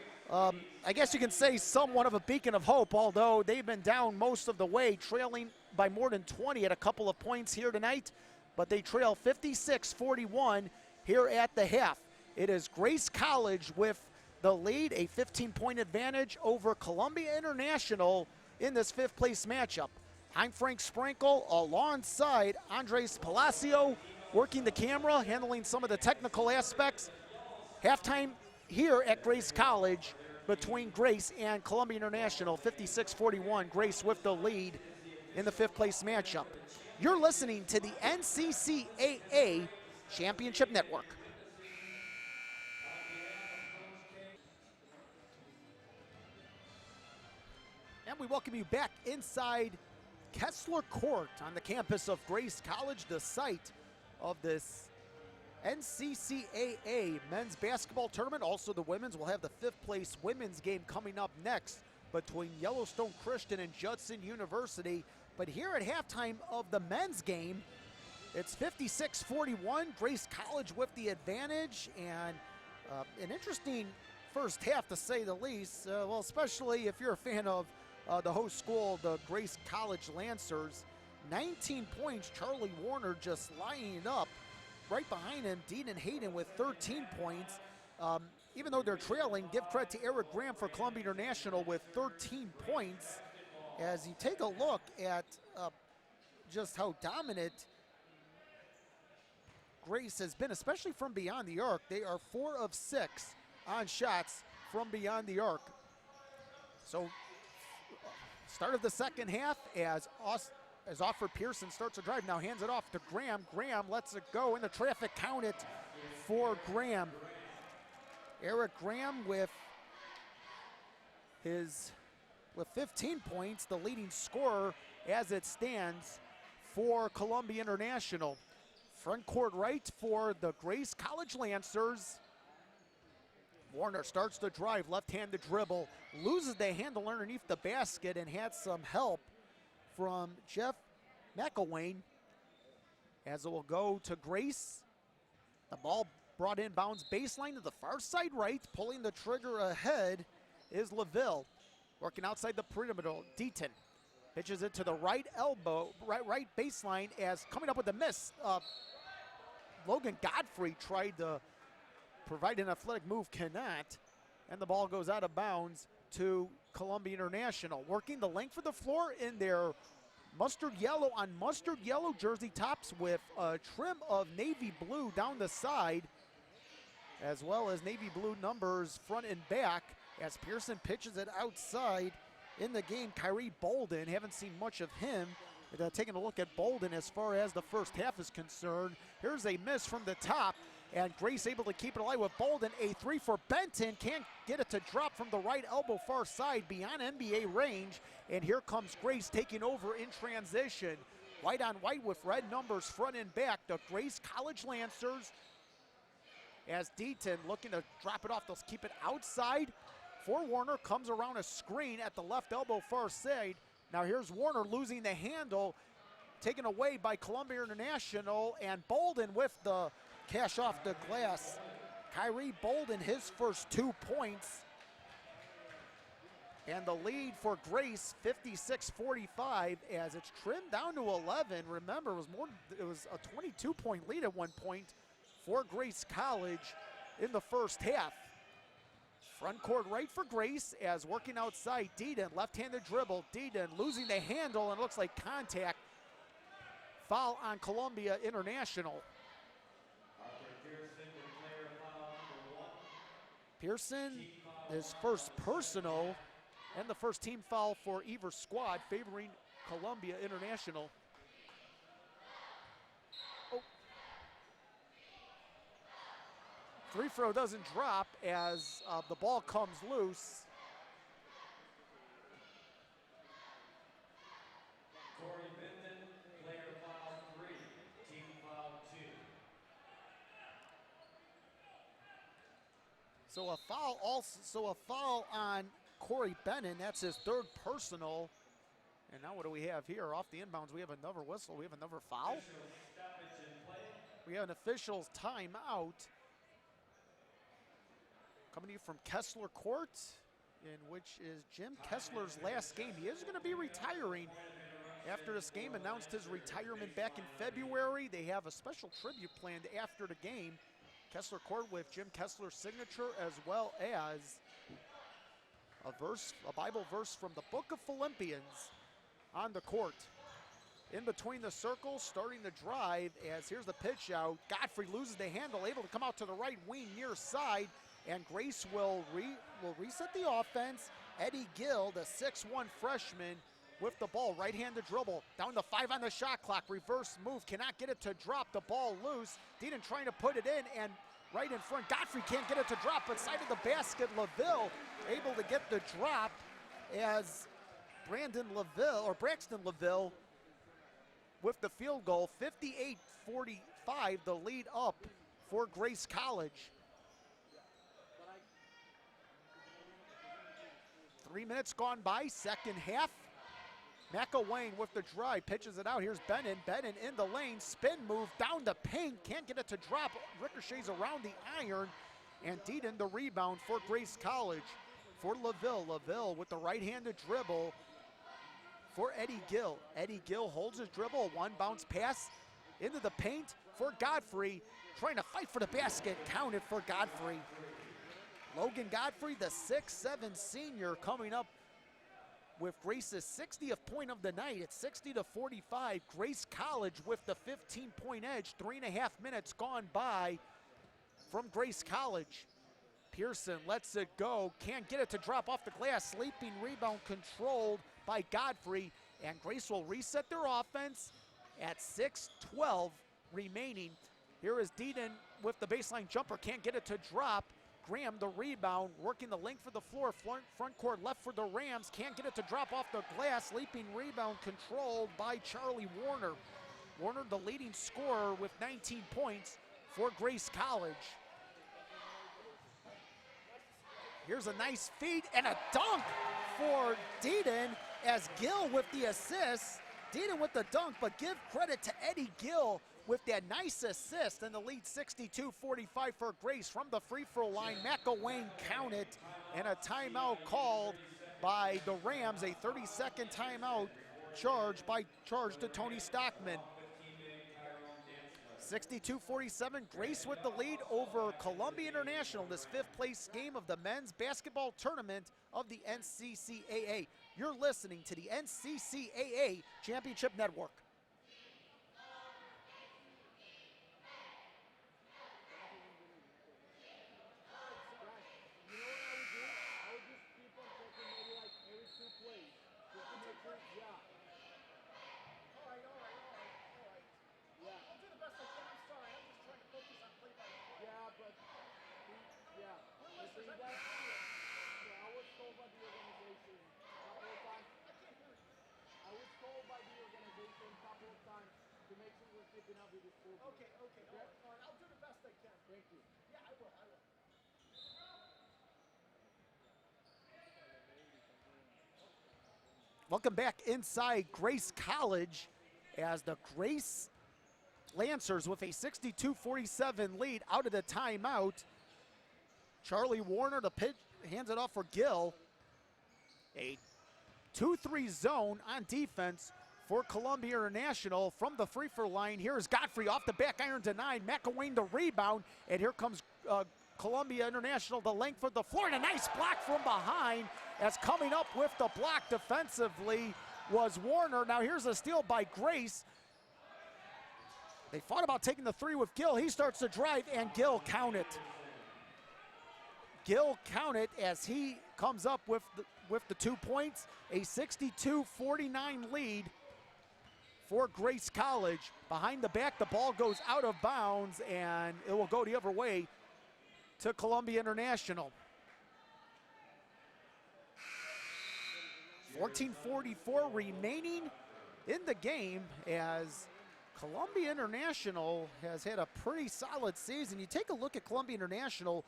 I guess you can say somewhat of a beacon of hope, although they've been down most of the way, trailing by more than 20 at a couple of points here tonight. But they trail 56-41 here at the half. It is Grace College with the lead, a 15-point advantage over Columbia International in this 5th place matchup. I'm Frank Sprankle alongside Andres Palacio, working the camera, handling some of the technical aspects. Halftime here at Grace College between Grace and Columbia International, 56-41. Grace with the lead in the 5th place matchup. You're listening to the NCCAA Championship Network. And we welcome you back inside Kessler Court on the campus of Grace College, the site of this NCCAA men's basketball tournament. Also the women's will have the 5th place women's game coming up next between Yellowstone Christian and Judson University. But here at halftime of the men's game, it's 56-41, Grace College with the advantage, and an interesting first half to say the least. Well, especially if you're a fan of the host school, the Grace College Lancers. 19 points, Charlie Warner just lining up. Right behind him, Deaton Hayden with 13 points. Even though they're trailing, give credit to Eric Graham for Columbia International with 13 points. As you take a look at just how dominant Grace has been, especially from beyond the arc. They are 4 of 6 on shots from beyond the arc. So, start of the second half as Offord Pearson starts to drive, now hands it off to Graham. Graham lets it go in the traffic, count it for Graham. Eric Graham with 15 points, the leading scorer as it stands for Columbia International. Front court right for the Grace College Lancers. Warner starts to drive, left-handed dribble, loses the handle underneath the basket and had some help from Jeff McElwain as it will go to Grace. The ball brought in bounds baseline to the far side right. Pulling the trigger ahead is LaVille. Working outside the perimeter, Deaton pitches it to the right elbow, right baseline as coming up with a miss. Logan Godfrey tried to provide an athletic move, cannot. And the ball goes out of bounds to Columbia International. Working the length of the floor in their mustard yellow on mustard yellow jersey tops with a trim of navy blue down the side, as well as navy blue numbers front and back as Pearson pitches it outside. In the game, Kyrie Bolden, haven't seen much of him. Taking a look at Bolden as far as the first half is concerned. Here's a miss from the top, and Grace able to keep it alive with Bolden. A three for Benton, can't get it to drop from the right elbow far side beyond NBA range. And here comes Grace taking over in transition. White on white with red numbers front and back. The Grace College Lancers, as Deaton looking to drop it off, they'll keep it outside. For Warner, comes around a screen at the left elbow far side. Now here's Warner losing the handle, taken away by Columbia International, and Bolden with the cash off the glass. Kyrie Bolden, his first 2 points. And the lead for Grace, 56-45, as it's trimmed down to 11. Remember, it was a 22-point lead at one point for Grace College in the first half. Front court right for Grace, as working outside Deaton, left-handed dribble. Deaton losing the handle, and it looks like contact. Foul on Columbia International. Pearson, his first personal, and the first team foul for either squad, favoring Columbia International. Free throw doesn't drop as the ball comes loose. Corey Benton, player foul 3, team foul 2. So a foul on Corey Benton. That's his third personal. And now what do we have here? Off the inbounds, we have another whistle. We have another foul. We have an official's timeout. Coming to you from Kessler Court, in which is Jim Kessler's last game. He is going to be retiring after this game. Announced his retirement back in February. They have a special tribute planned after the game. Kessler Court with Jim Kessler's signature, as well as a Bible verse from the book of Philippians on the court. In between the circles, starting the drive, as here's the pitch out. Godfrey loses the handle, able to come out to the right wing near side. And Grace will reset the offense. Eddie Gill, the 6'1 freshman, with the ball, right-handed dribble. Down to 5 on the shot clock, reverse move, cannot get it to drop, the ball loose. Deaton trying to put it in, and right in front, Godfrey can't get it to drop, but side of the basket, LaVille able to get the drop as Braxton LaVille with the field goal. 58-45, the lead up for Grace College. 3 minutes gone by, second half. McElwain with the drive, pitches it out. Here's Benton. Benton in the lane, spin move, down the paint, can't get it to drop. Ricochets around the iron, and Deaton the rebound for Grace College. For LaVille. LaVille with the right-handed dribble for Eddie Gill. Eddie Gill holds his dribble, one bounce pass into the paint for Godfrey. Trying to fight for the basket, counted for Godfrey. Logan Godfrey, the 6'7 senior, coming up with Grace's 60th point of the night. It's 60-45. Grace College with the 15-point edge. 3.5 minutes gone by from Grace College. Pearson lets it go. Can't get it to drop off the glass. Sleeping rebound controlled by Godfrey. And Grace will reset their offense at 6:12 remaining. Here is Deaton with the baseline jumper. Can't get it to drop. Graham, the rebound, working the length of the floor, front court left for the Rams. Can't get it to drop off the glass. Leaping rebound controlled by Charlie Warner. Warner, the leading scorer with 19 points for Grace College. Here's a nice feed and a dunk for Deaton as Gill with the assist. Deaton with the dunk, but give credit to Eddie Gill with that nice assist, and the lead 62-45 for Grace. From the free throw line, McElwain counted, and a timeout called by the Rams, a 30-second timeout charged to Tony Stockman. 62-47, Grace with the lead over Columbia International, this fifth place game of the men's basketball tournament of the NCCAA. You're listening to the NCCAA Championship Network. Okay, all right, I'll do the best I can. Thank you. Yeah, I will. Welcome back inside Grace College as the Grace Lancers with a 62-47 lead out of the timeout. Charlie Warner, the pitch, hands it off for Gill. A 2-3 zone on defense for Columbia International from the free throw line. Here is Godfrey off the back iron, denied. McElwain the rebound, and here comes Columbia International, the length of the floor, and a nice block from behind, as coming up with the block defensively was Warner. Now here's a steal by Grace. They thought about taking the three with Gill. He starts to drive, and Gill count it. Gill count it as he comes up with the 2 points. A 62-49 lead for Grace College. Behind the back, the ball goes out of bounds, and it will go the other way to Columbia International. 14:44 remaining in the game as Columbia International has had a pretty solid season. You take a look at Columbia International,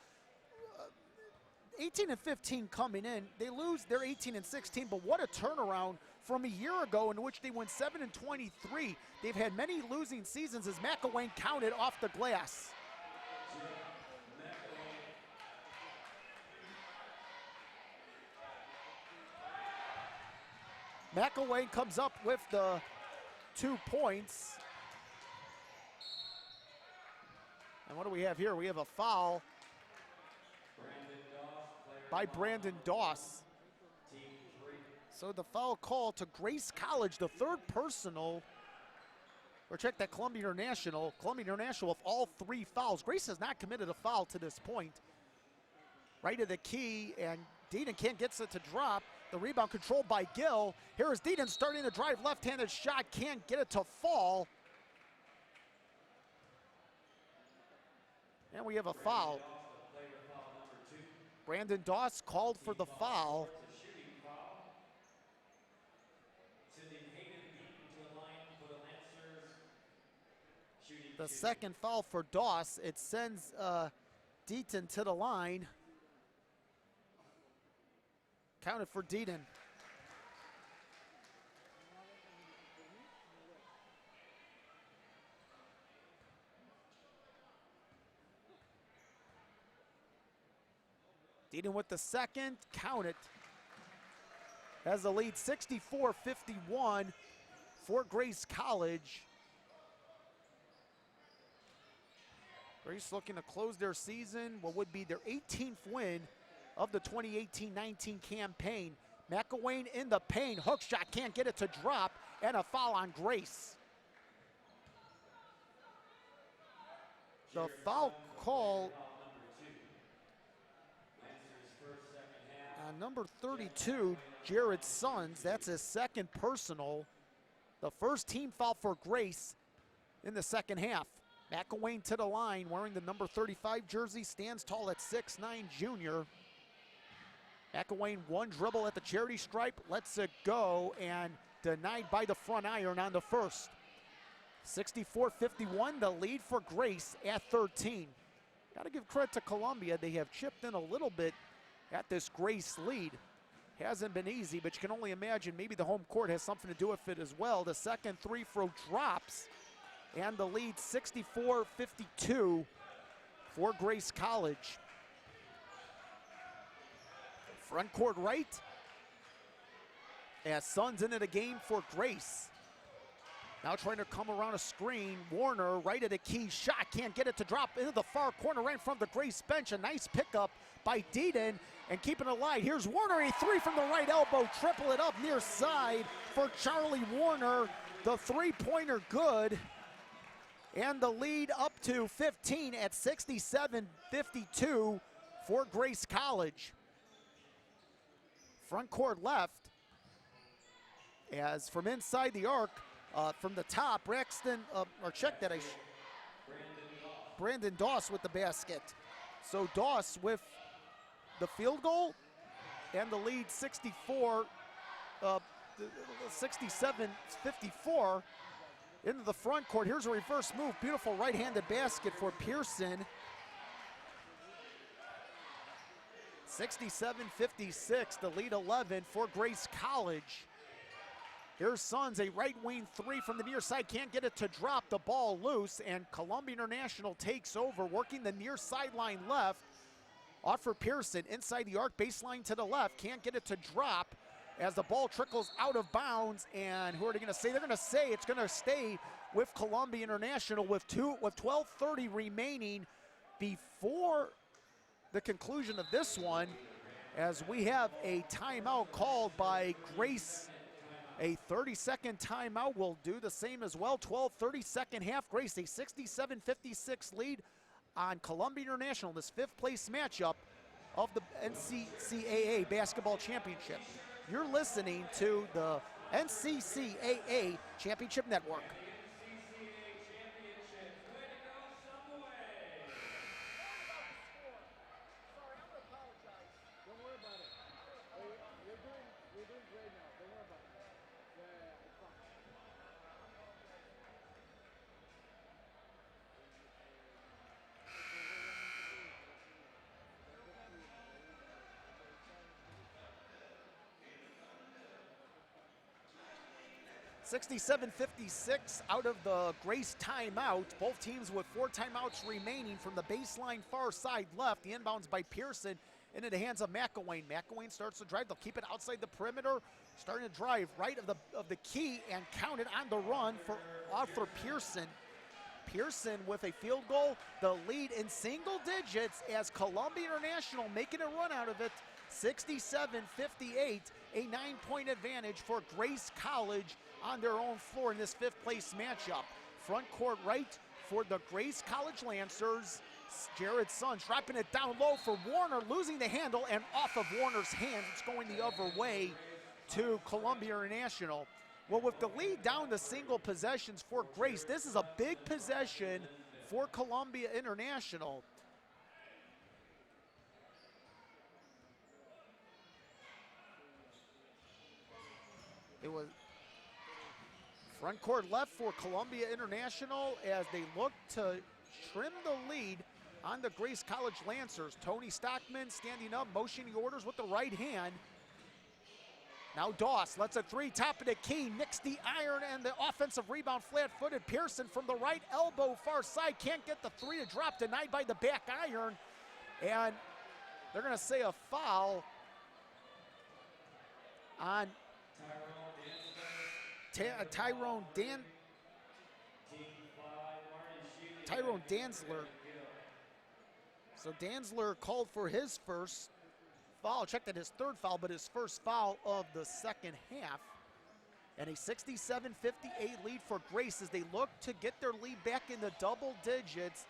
18-15 coming in. They lose, they're 18-16, but what a turnaround from a year ago in which they went 7-23. They've had many losing seasons as McElwain counted off the glass. McElwain comes up with the 2 points. And what do we have here? We have a foul by Brandon Doss. So the foul call to Grace College, the third personal. Or check that Columbia International with all 3 fouls. Grace has not committed a foul to this point. Right to the key, and Deedon can't get it to drop. The rebound controlled by Gill. Here is Deedon starting to drive, left-handed shot, can't get it to fall. And we have a foul. Brandon Doss called for the foul. The second foul for Doss. It sends Deaton to the line. Counted for Deaton. Deaton with the second, count it. Has the lead 64-51 for Grace College. Grace looking to close their season, what would be their 18th win of the 2018-19 campaign. McElwain in the paint, hook shot, can't get it to drop, and a foul on Grace. The foul call on number 32, Jared Sons. That's his second personal. The first team foul for Grace in the second half. McElwain to the line, wearing the number 35 jersey, stands tall at 6'9", junior. McElwain, one dribble at the charity stripe, lets it go, and denied by the front iron on the first. 64-51, the lead for Grace at 13. Got to give credit to Columbia. They have chipped in a little bit at this Grace lead. Hasn't been easy, but you can only imagine maybe the home court has something to do with it as well. The second free throw drops, and the lead 64-52 for Grace College. Front court right, as Sons into the game for Grace. Now trying to come around a screen. Warner right at a key shot. Can't get it to drop into the far corner right in front of the Grace bench. A nice pickup by Deedon and keeping it alive. Here's Warner, a three from the right elbow. Triple it up near side for Charlie Warner. The three-pointer good. And the lead up to 15 at 67-52 for Grace College. Front court left. As from inside the arc, from the top, Brandon Doss with the basket. So Doss with the field goal and the lead 67-54 into the front court. Here's a reverse move, beautiful right-handed basket for Pearson. 67-56, the lead 11 for Grace College. Here's Sons, a right wing three from the near side, can't get it to drop, the ball loose, and Columbia International takes over, working the near sideline left. Off for Pearson, inside the arc, baseline to the left, can't get it to drop as the ball trickles out of bounds, and who are they gonna say? They're gonna say it's gonna stay with Columbia International with 12:30 remaining before the conclusion of this one, as we have a timeout called by Grace. A 30-second timeout will do the same as well. 12:30 second half. Grace, a 67-56 lead on Columbia International in this fifth place matchup of the NCCAA Basketball Championship. You're listening to the NCCAA Championship Network. We're doing great now. Don't worry about it. Yeah, it's fine. 67-56 out of the Grace timeout. Both teams with 4 timeouts remaining from the baseline far side left. The inbounds by Pearson into the hands of McElwain. McElwain starts to drive. They'll keep it outside the perimeter. Starting to drive right of the key and count it on the run for Pearson. Pearson with a field goal. The lead in single digits as Columbia International making a run out of it. 67-58, a 9-point advantage for Grace College on their own floor in this 5th place matchup. Front court right for the Grace College Lancers. Jared Sons dropping it down low for Warner, losing the handle, and off of Warner's hands, it's going the other way to Columbia International. Well, with the lead down to single possessions for Grace, this is a big possession for Columbia International. It was front court left for Columbia International as they look to trim the lead on the Grace College Lancers. Tony Stockman standing up, motioning orders with the right hand. Now Doss lets a 3, top of the key, nicks the iron and the offensive rebound, flat-footed. Pearson from the right elbow, far side, can't get the 3 to drop, denied by the back iron. And they're gonna say a foul on Tyrone Danzler. So Danzler called for his first foul. Checked at his 3rd foul, but his first foul of the second half. And a 67-58 lead for Grace as they look to get their lead back in the double digits.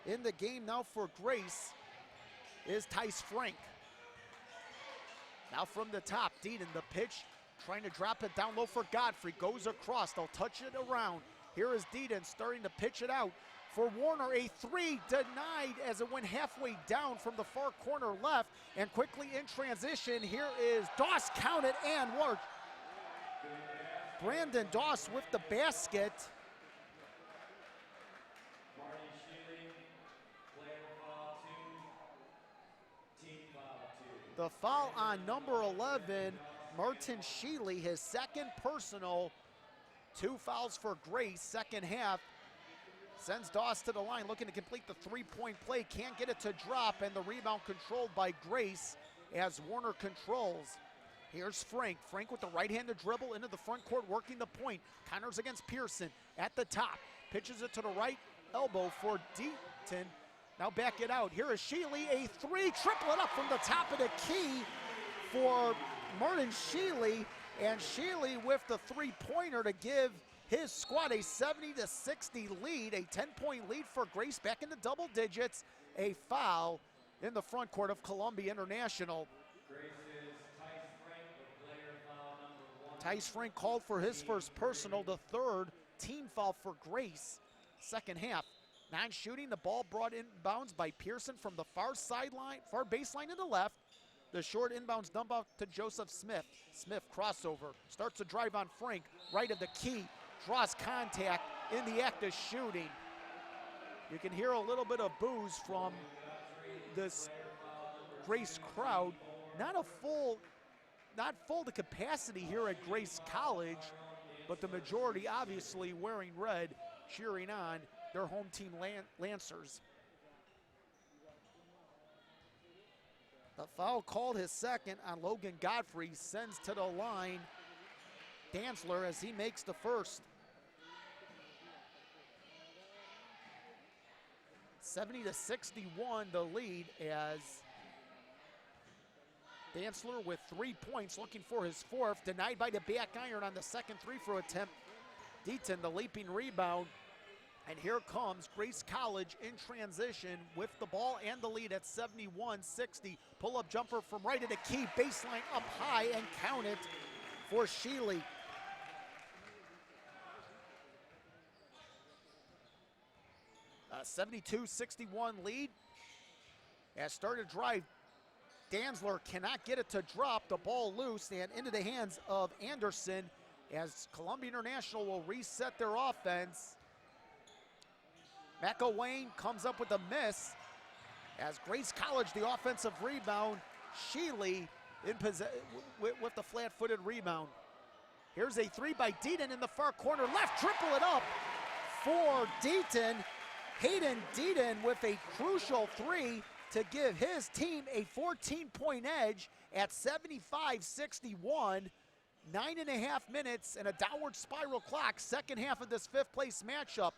In the game now for Grace is Tice Frank. Now from the top, Deedon, the pitch, trying to drop it down low for Godfrey. Goes across, they'll touch it around. Here is Deedon starting to pitch it out for Warner. A 3 denied as it went halfway down from the far corner left. And quickly in transition, here is Doss, counted, and work. Brandon Doss with the basket. The foul on number 11, Martin Sheely, his 2nd personal. 2 fouls for Grace, second half. Sends Doss to the line, looking to complete the 3-point play. Can't get it to drop, and the rebound controlled by Grace as Warner controls. Here's Frank. Frank with the right-handed dribble into the front court, working the point. Counters against Pearson at the top. Pitches it to the right elbow for Deaton. Now back it out. Here is Shealy, a three, triplet up from the top of the key for Martin Shealy. And Shealy with the three-pointer to give his squad a 70-60 lead, a 10-point lead for Grace, back into double digits. A foul in the front court of Columbia International. Tice Frank called for his first personal, the third team foul for Grace. Second half, non-shooting, the ball brought inbounds by Pearson from the far sideline, far baseline to the left. The short inbounds dump out to Joseph Smith. Smith crossover, starts to drive on Frank, right of the key, draws contact in the act of shooting. You can hear a little bit of boos from this Grace crowd. Not full to capacity here at Grace College, but the majority obviously wearing red, cheering on their home team Lancers. The foul called, his second on Logan Godfrey, sends to the line Dantzler as he makes the first. 70-61 the lead as Dantzler with 3 points, looking for his fourth, denied by the back iron on the second three-throw attempt. Deaton, the leaping rebound. And here comes Grace College in transition with the ball and the lead at 71-60. Pull-up jumper from right of the key, baseline up high, and count it for Shealy. A 72-61 lead. As started drive, Dantzler cannot get it to drop, the ball loose and into the hands of Anderson as Columbia International will reset their offense. McElwain comes up with a miss as Grace College, the offensive rebound. Shealy with the flat-footed rebound. Here's a three by Deaton in the far corner left, triple it up for Deaton. Hayden Deaton with a crucial three to give his team a 14-point edge at 75-61. 9.5 minutes and a downward spiral clock, second half of this fifth place matchup.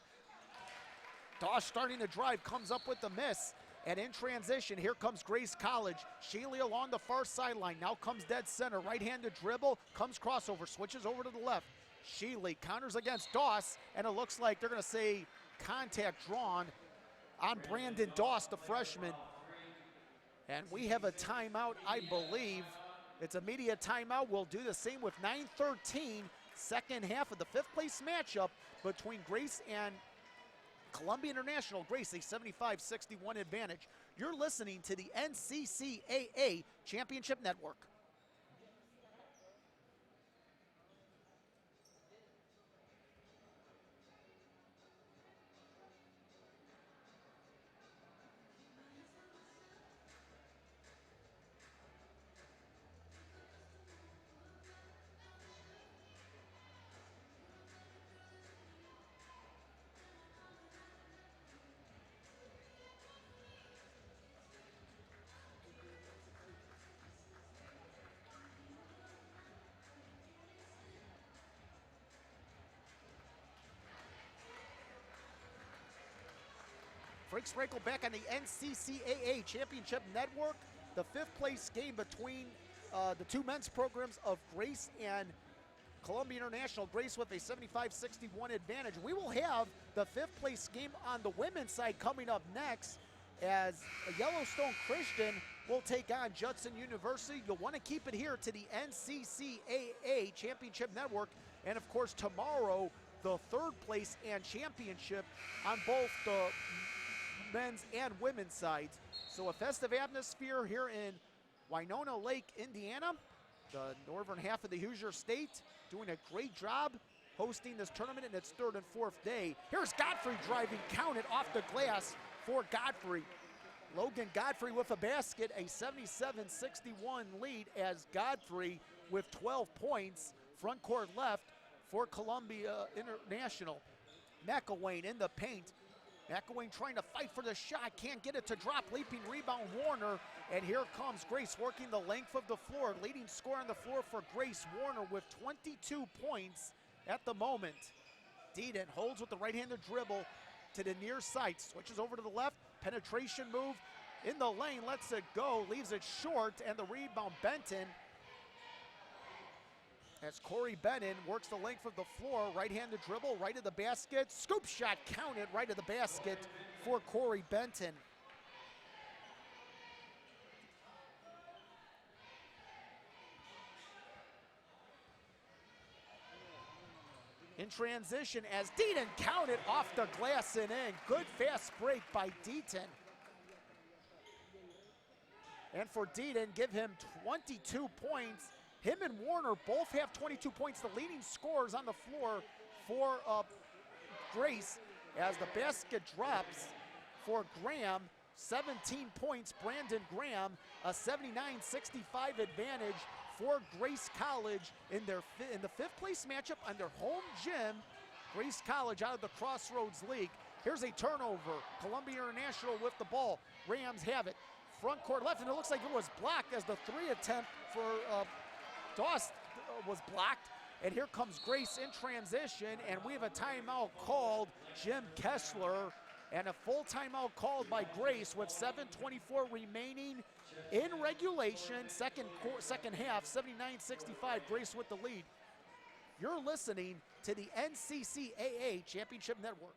Doss starting to drive, comes up with the miss, and in transition, here comes Grace College. Shealy along the far sideline, now comes dead center, right-handed dribble, comes crossover, switches over to the left. Shealy counters against Doss, and it looks like they're gonna say contact drawn on Brandon Doss, the freshman. And we have a timeout, I believe. It's a media timeout. We'll do the same with 9:13, second half of the fifth place matchup between Grace and Columbia International. Grace, a 75-61 advantage. You're listening to the NCCAA Championship Network. Frank Sprankle back on the NCCAA Championship Network. The fifth place game between the two men's programs of Grace and Columbia International. Grace with a 75-61 advantage. We will have the fifth place game on the women's side coming up next as Yellowstone Christian will take on Judson University. You'll want to keep it here to the NCCAA Championship Network. And of course tomorrow, the third place and championship on both the men's and women's sides. So a festive atmosphere here in Winona Lake, Indiana. The northern half of the Hoosier State doing a great job hosting this tournament in its third and fourth day. Here's Godfrey driving, counted off the glass for Godfrey. Logan Godfrey with a basket, a 77-61 lead as Godfrey with 12 points, front court left for Columbia International. McElwain in the paint, McElwain trying to fight for the shot, can't get it to drop, leaping rebound Warner, and here comes Grace working the length of the floor. Leading scorer on the floor for Grace, Warner with 22 points at the moment. Deaton holds with the right-handed dribble to the near side, switches over to the left, penetration move in the lane, lets it go, leaves it short, and the rebound Benton. As Corey Benton works the length of the floor, right-handed dribble, right of the basket, scoop shot counted, right of the basket for Corey Benton. In transition as Deaton counted off the glass and in. Good fast break by Deaton. And for Deaton, give him 22 points. Him and Warner both have 22 points, the leading scorers on the floor for Grace, as the basket drops for Graham. 17 points, Brandon Graham, a 79-65 advantage for Grace College in the fifth place matchup on their home gym. Grace College out of the Crossroads League. Here's a turnover. Columbia International with the ball. Rams have it. Front court left, and it looks like it was blocked as the three attempt for Doss was blocked. And here comes Grace in transition, and we have a timeout called, Jim Kessler, and a full timeout called by Grace with 7:24 remaining in regulation. Second half, 79-65, Grace with the lead. You're listening to the NCCAA Championship Network.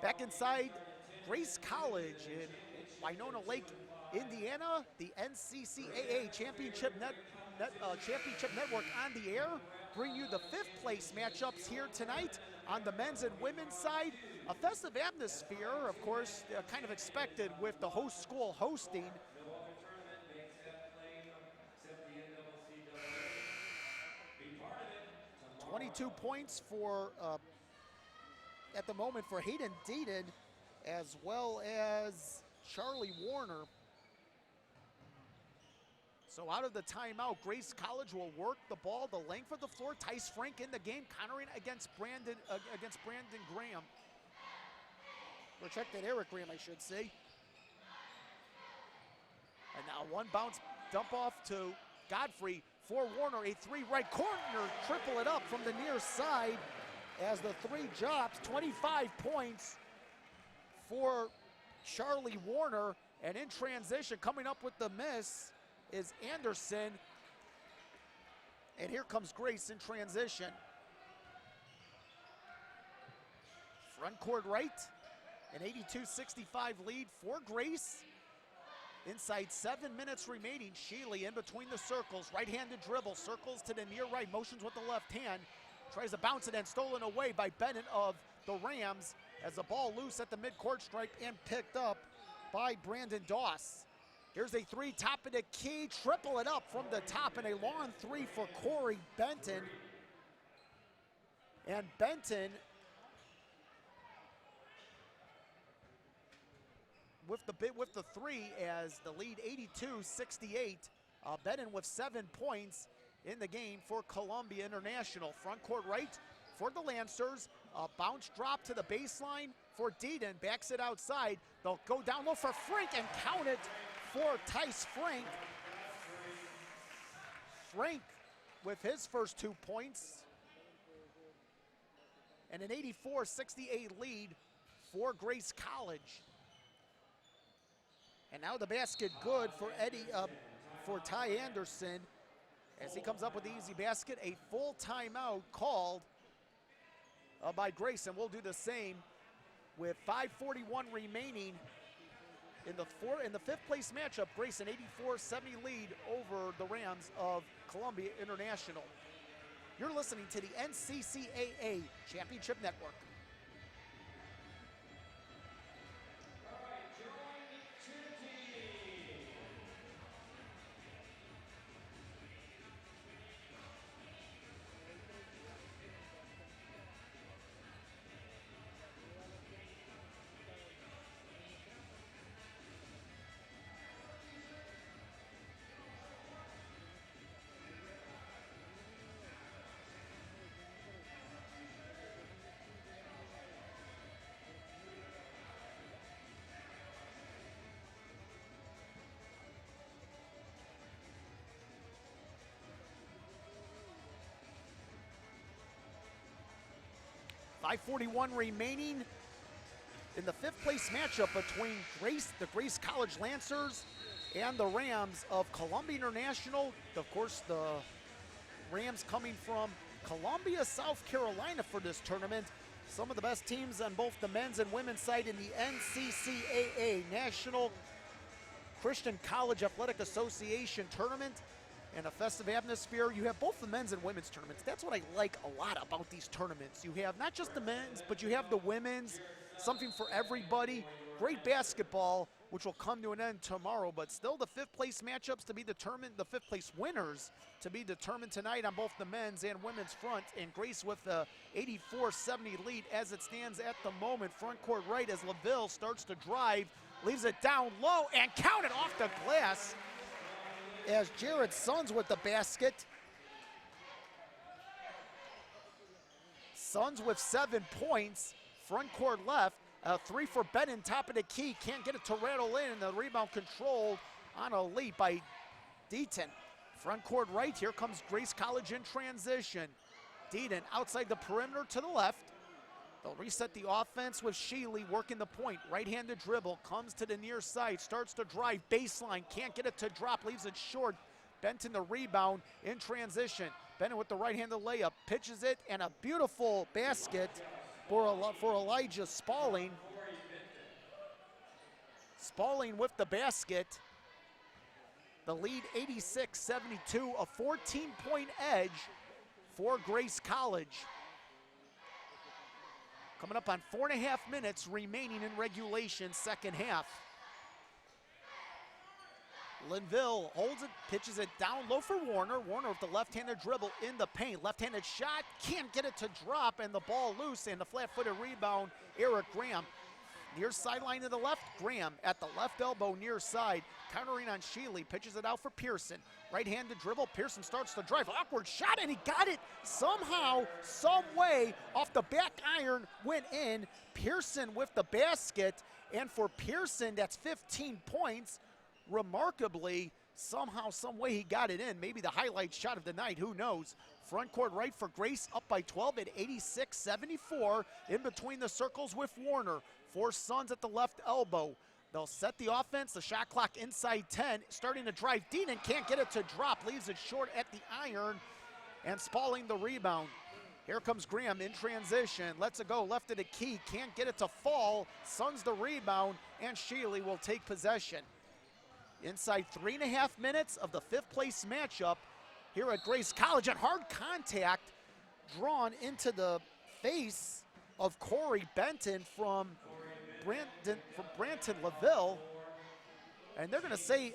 Back inside Grace College in Winona Lake, Indiana, the NCCAA Championship Network on the air. Bring you the fifth place matchups here tonight on the men's and women's side. A festive atmosphere, of course, kind of expected with the host school hosting. 22 points for at the moment for Hayden Deaton, as well as Charlie Warner. So out of the timeout, Grace College will work the ball the length of the floor. Tice Frank in the game, countering against Brandon Graham. Or check that, Eric Graham, I should say. And now one bounce dump off to Godfrey for Warner. A three right corner, triple it up from the near side. As the three drops, 25 points for Charlie Warner. And in transition, coming up with the miss is Anderson. And here comes Grace in transition. Front court right, an 82-65 lead for Grace. Inside 7 minutes remaining, Shealy in between the circles, right-handed dribble, circles to the near right, motions with the left hand. Tries to bounce it and stolen away by Bennett of the Rams as the ball loose at the midcourt stripe and picked up by Brandon Doss. Here's a three, top of the key, triple it up from the top, and a long three for Corey Benton. And Benton with the three as the lead 82-68. Benton with 7 points in the game for Columbia International. Front court right for the Lancers. A bounce drop to the baseline for Deaton. Backs it outside. They'll go down low for Frank and count it for Tice Frank. Frank with his first 2 points. And an 84-68 lead for Grace College. And now the basket good for Ty Anderson. As he comes up with the easy basket, a full timeout called by Grayson. We'll do the same with 5:41 remaining in the fifth place matchup. Grayson 84-70 lead over the Rams of Columbia International. You're listening to the NCCAA Championship Network. .541 remaining in the fifth place matchup between the Grace College Lancers and the Rams of Columbia International. Of course, the Rams coming from Columbia, South Carolina for this tournament. Some of the best teams on both the men's and women's side in the NCCAA, National Christian College Athletic Association tournament. And a festive atmosphere. You have both the men's and women's tournaments. That's what I like a lot about these tournaments. You have not just the men's, but you have the women's, something for everybody. Great basketball, which will come to an end tomorrow, but still the fifth place matchups to be determined, the fifth place winners to be determined tonight on both the men's and women's front. And Grace with the 84-70 lead as it stands at the moment. Front court right as LaVille starts to drive, leaves it down low and counted off the glass. As Jared Sons with the basket. Sons with 7 points. Front court left. A 3 for Benton, top of the key. Can't get it to rattle in. And the rebound controlled on a lead by Deaton. Front court right. Here comes Grace College in transition. Deaton outside the perimeter to the left. They'll reset the offense with Sheely working the point. Right-handed dribble, comes to the near side, starts to drive, baseline, can't get it to drop, leaves it short. Benton the rebound in transition. Benton with the right-handed layup, pitches it, and a beautiful basket for Elijah Spaulding. Spaulding with the basket. The lead 86-72, a 14-point edge for Grace College. Coming up on 4.5 minutes remaining in regulation, second half. Linville holds it, pitches it down low for Warner. Warner with the left-handed dribble in the paint. Left-handed shot, can't get it to drop, and the ball loose, and the flat-footed rebound, Eric Graham. Near sideline to the left, Graham at the left elbow near side. Countering on Sheely, pitches it out for Pearson. Right-handed dribble, Pearson starts to drive. Awkward shot, and he got it somehow, some way, off the back iron, went in. Pearson with the basket, and for Pearson, that's 15 points. Remarkably, somehow, some way he got it in. Maybe the highlight shot of the night, who knows. Front court right for Grace, up by 12 at 86-74. In between the circles with Warner. 4 Sons at the left elbow. They'll set the offense, the shot clock inside 10, starting to drive. Deaton can't get it to drop, leaves it short at the iron, and Spaulding the rebound. Here comes Graham in transition, lets it go left of the key, can't get it to fall. Sons the rebound, and Sheely will take possession. Inside 3.5 minutes of the fifth place matchup here at Grace College, and hard contact drawn into the face of Corey Benton from Branton LaVille. And they're going to say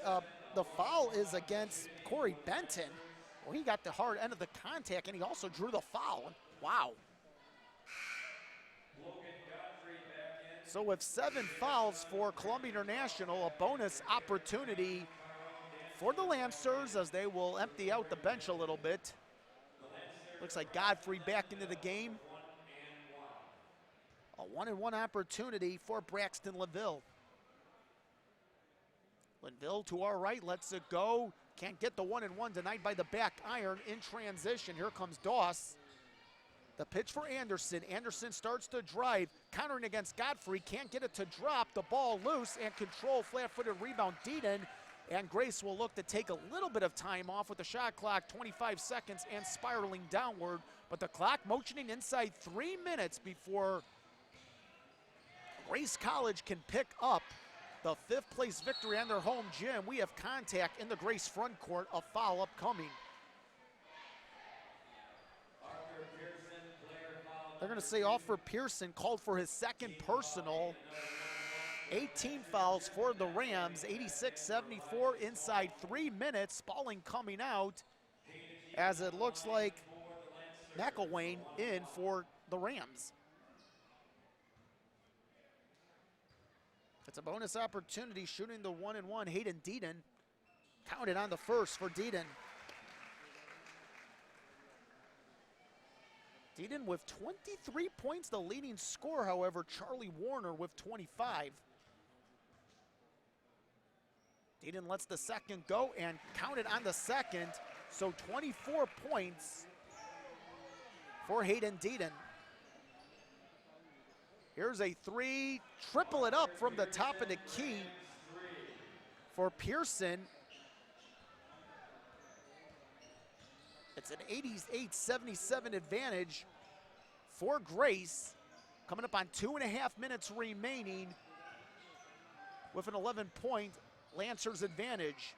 the foul is against Corey Benton. Well, he got the hard end of the contact, and he also drew the foul. Wow. So with 7 fouls for Columbia International, a bonus opportunity for the Lancers as they will empty out the bench a little bit. Looks like Godfrey back into the game. A 1-and-1 opportunity for Braxton LaVille. Linville to our right, lets it go. Can't get the 1-and-1, denied by the back iron in transition. Here comes Doss. The pitch for Anderson. Anderson starts to drive, countering against Godfrey. Can't get it to drop. The ball loose and control, flat-footed rebound. Deaton And Grace will look to take a little bit of time off with the shot clock, 25 seconds, and spiraling downward. But the clock motioning inside 3 minutes before Grace College can pick up the 5th place victory on their home gym. We have contact in the Grace front court, a foul upcoming. They're going to say Arthur Pearson called for his 2nd personal. 18 fouls for the Rams, 86-74 inside 3 minutes. Spalding coming out as it looks like McElwain in for the Rams. It's a bonus opportunity, shooting the 1-and-1. Hayden Deaton counted on the first for Deaton. Deaton with 23 points, the leading scorer, however, Charlie Warner with 25. Deaton lets the second go and counted on the second, so 24 points for Hayden Deaton. Here's a 3, triple it up from the top of the key for Pearson. It's an 88-77 advantage for Grace. Coming up on 2.5 minutes remaining with an 11-point Lancers advantage.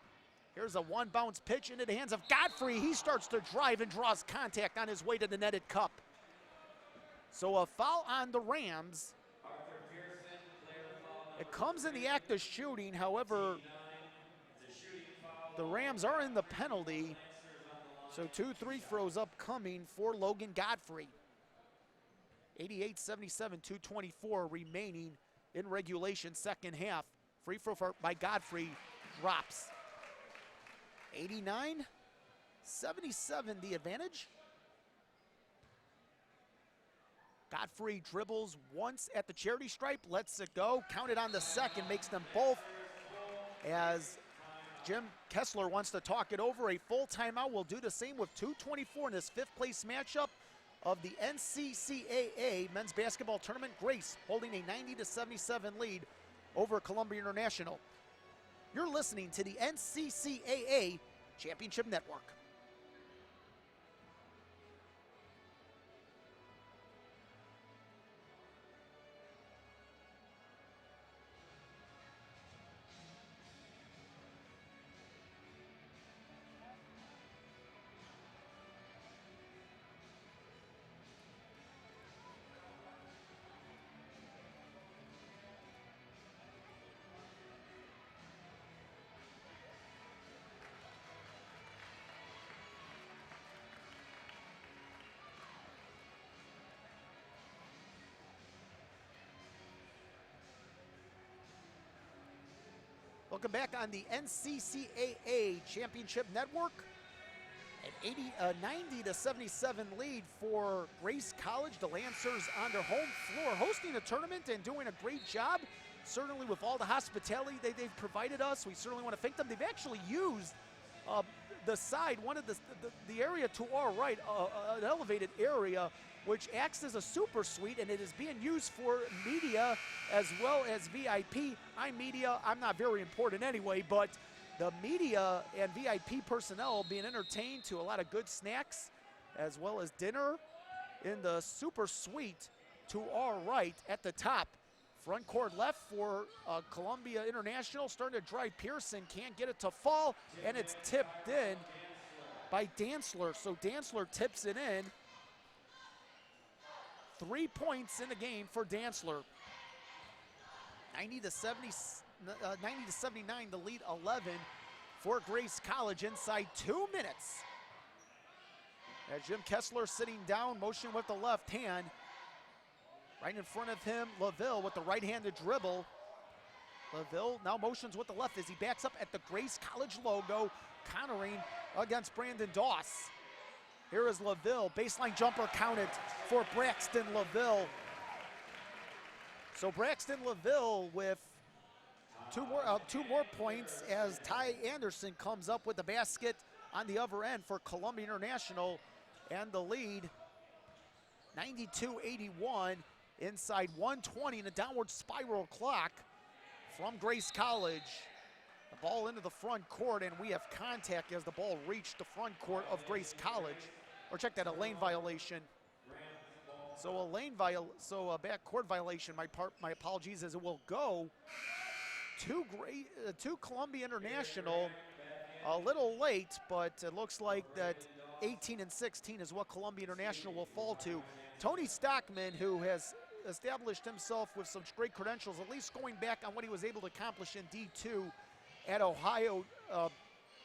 Here's a 1-bounce pitch into the hands of Godfrey. He starts to drive and draws contact on his way to the netted cup. So a foul on the Rams. It comes in the act of shooting, however, the Rams are in the penalty. So 2 free throws upcoming for Logan Godfrey. 88-77, 2:24 remaining in regulation, second half. Free throw by Godfrey drops. 89-77 the advantage. Godfrey dribbles once at the charity stripe, lets it go, counted on the second, makes them both as Jim Kessler wants to talk it over. A full timeout will do the same with 2:24 in this 5th place matchup of the NCCAA Men's Basketball Tournament. Grace holding a 90-77 lead over Columbia International. You're listening to the NCCAA Championship Network. Welcome back on the NCCAA Championship Network. An 90-77 lead for Grace College. The Lancers on their home floor hosting a tournament and doing a great job. Certainly with all the hospitality they've provided us, we certainly want to thank them. They've actually used the side, one of the area to our right, an elevated area, which acts as a super suite, and it is being used for media as well as VIP. I'm media, I'm not very important anyway, but the media and VIP personnel being entertained to a lot of good snacks as well as dinner in the super suite to our right at the top. Front court left for Columbia International, starting to drive Pearson, can't get it to fall, and it's tipped in by Dantzler. So Dantzler tips it in. 3 points in the game for Dantzler. 90-79, the lead 11 for Grace College inside 2 minutes. As Jim Kessler sitting down, motion with the left hand. Right in front of him, LaVille with the right-handed dribble. LaVille now motions with the left as he backs up at the Grace College logo, countering against Brandon Doss. Here is LaVille, baseline jumper counted for Braxton LaVille. So Braxton LaVille with two more points as Ty Anderson comes up with the basket on the other end for Columbia International, and the lead 92-81 inside 1:20 in a downward spiral clock from Grace College. The ball into the front court, and we have contact as the ball reached the front court of Grace College. Or check that, a lane violation. So a backcourt violation. My apologies, as it will go to Columbia International. A little late, but it looks like that 18 and 16 is what Columbia International will fall to. Tony Stockman, who has established himself with some great credentials, at least going back on what he was able to accomplish in D2 at Ohio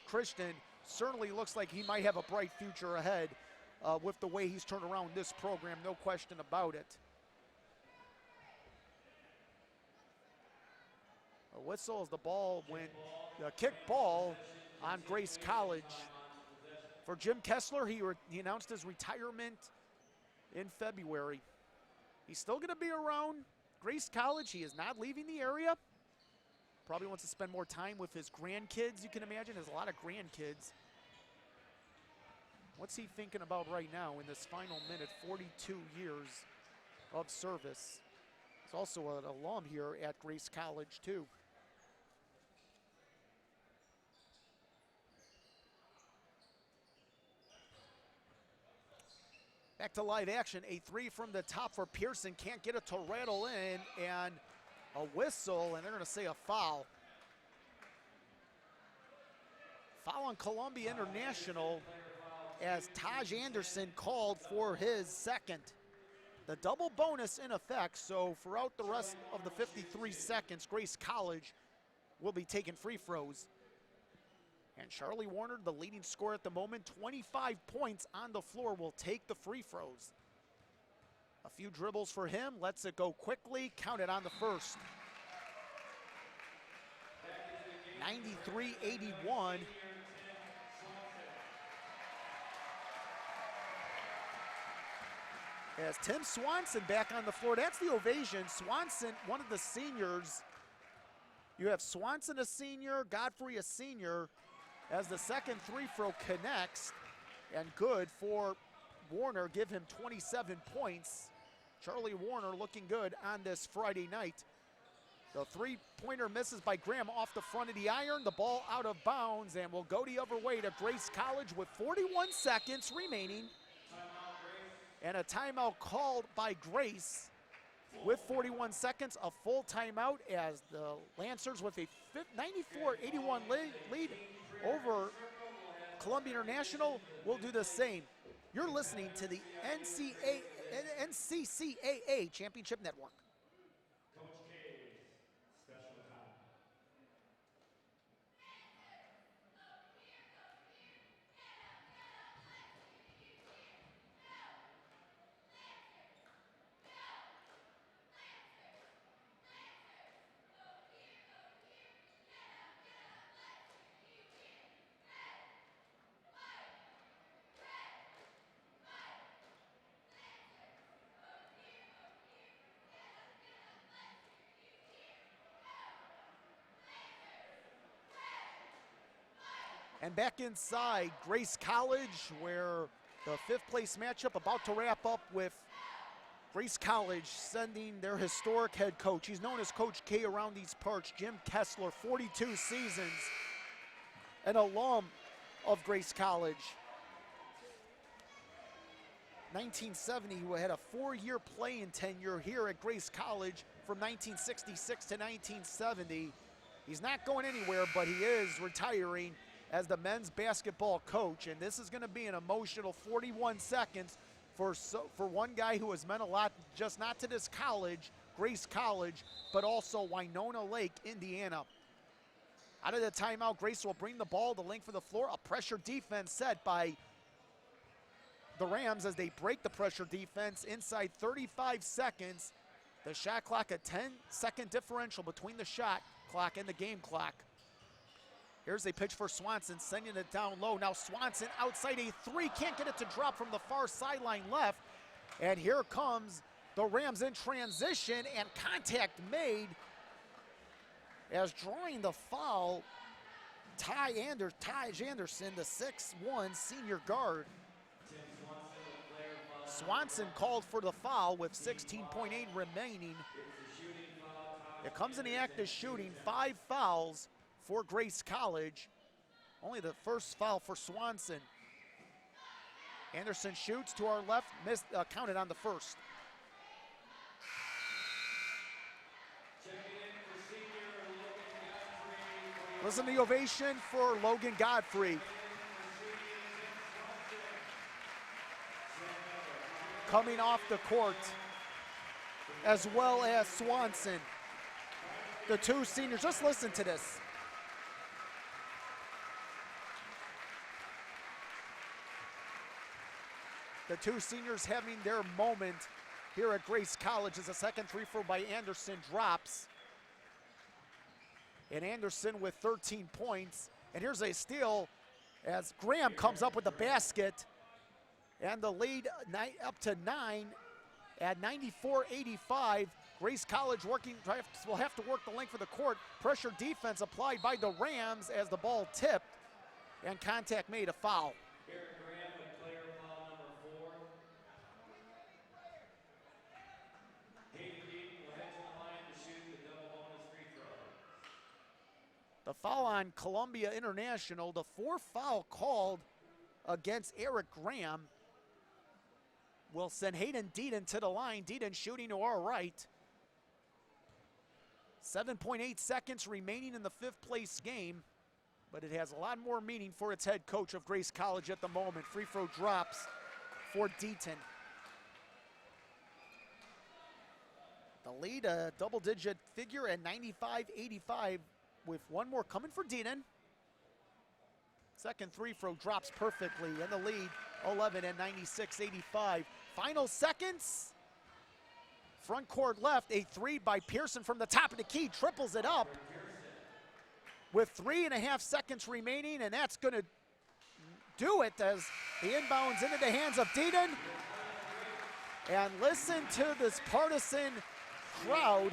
Christian, certainly looks like he might have a bright future ahead with the way he's turned around this program, no question about it. A whistle as the ball went, the kick ball on Grace College. For Jim Kessler, he announced his retirement in February. He's still going to be around Grace College. He is not leaving the area. Probably wants to spend more time with his grandkids, you can imagine. There's a lot of grandkids. What's he thinking about right now in this final minute, 42 years of service? He's also an alum here at Grace College, too. Back to live action, a three from the top for Pearson, can't get it to rattle in, and a whistle, and they're gonna say a foul. Foul on Columbia International as Taj Anderson called for his second. The double bonus in effect, so throughout the rest of the 53 seconds, Grace College will be taking free throws. And Charlie Warner, the leading scorer at the moment, 25 points on the floor, will take the free throws. A few dribbles for him, lets it go quickly, count it on the first. 93-81. As Tim Swanson back on the floor, that's the ovation. Swanson, one of the seniors. You have Swanson, a senior, Godfrey, a senior, as the second free throw connects, and good for Warner, give him 27 points. Charlie Warner looking good on this Friday night. The three-pointer misses by Graham off the front of the iron, the ball out of bounds, and will go the other way to Grace College with 41 seconds remaining. And a timeout called by Grace with 41 seconds, a full timeout as the Lancers with a 94-81 lead over Columbia International will do the same. You're listening to the NCCAA Championship Network. And back inside Grace College, where the fifth place matchup about to wrap up with Grace College sending their historic head coach. He's known as Coach K around these parts, Jim Kessler, 42 seasons, an alum of Grace College. 1970, who had a 4-year playing tenure here at Grace College from 1966 to 1970. He's not going anywhere, but he is retiring as the men's basketball coach, and this is going to be an emotional 41 seconds for one guy who has meant a lot, just not to this college, Grace College, but also Winona Lake, Indiana. Out of the timeout, Grace will bring the ball the length of the floor. A pressure defense set by the Rams as they break the pressure defense inside 35 seconds. The shot clock, a 10-second differential between the shot clock and the game clock. Here's a pitch for Swanson, sending it down low. Now Swanson outside a three, can't get it to drop from the far sideline left. And here comes the Rams in transition, and contact made as drawing the foul, Taj Anderson, the 6'1" senior guard. Swanson called for the foul with 16.8 remaining. It comes in the act of shooting, 5 fouls for Grace College. Only the first foul for Swanson. Anderson shoots to our left, missed, counted on the first. Listen to the ovation for Logan Godfrey. Coming off the court, as well as Swanson. The two seniors, just listen to this. The two seniors having their moment here at Grace College as a second free throw by Anderson drops. And Anderson with 13 points. And here's a steal as Graham comes up with the basket. And the lead up to 9 at 94-85. Grace College will have to work the length of the court. Pressure defense applied by the Rams as the ball tipped and contact made, a foul. Garrett Graham with player foul number 4. Hayden Deaton will head to the line to shoot the double bonus free throw. The foul on Columbia International, the fourth foul called against Eric Graham, will send Hayden Deaton to the line. Deaton shooting to our right. 7.8 seconds remaining in the fifth place game, but it has a lot more meaning for its head coach of Grace College at the moment. Free throw drops for Deaton. The lead, a double-digit figure at 95-85 with one more coming for Deaton. Second free throw drops perfectly, and the lead 11 at 96-85. Final seconds. Front court left, a three by Pearson from the top of the key, triples it up with 3.5 seconds remaining, and that's going to do it as the inbounds into the hands of Deaton. And listen to this partisan crowd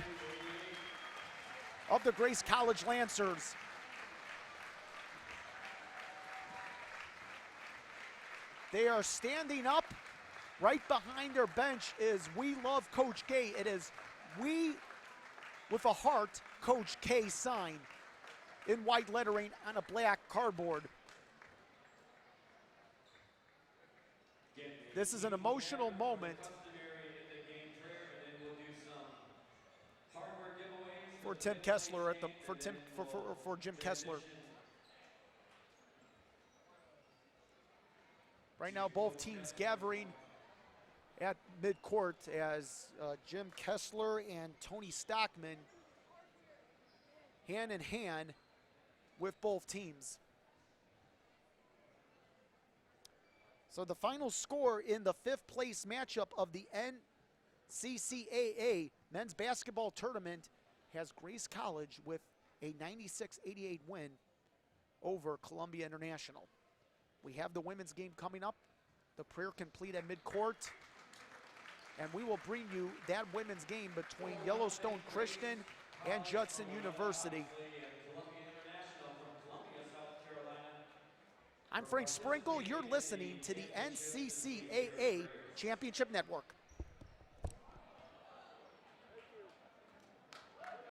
of the Grace College Lancers. They are standing up. Right behind their bench is "We Love Coach K." It is "We" with a heart, Coach K sign in white lettering on a black cardboard. This is an emotional moment for Tim Kessler for Jim Kessler. Right now, both teams gathering at midcourt as Jim Kessler and Tony Stockman hand in hand with both teams. So the final score in the fifth place matchup of the NCCAA men's basketball tournament has Grace College with a 96-88 win over Columbia International. We have the women's game coming up, the prayer complete at midcourt, and we will bring you that women's game between Yellowstone Christian and Judson University. I'm Frank Sprinkle. You're listening to the NCCAA Championship Network.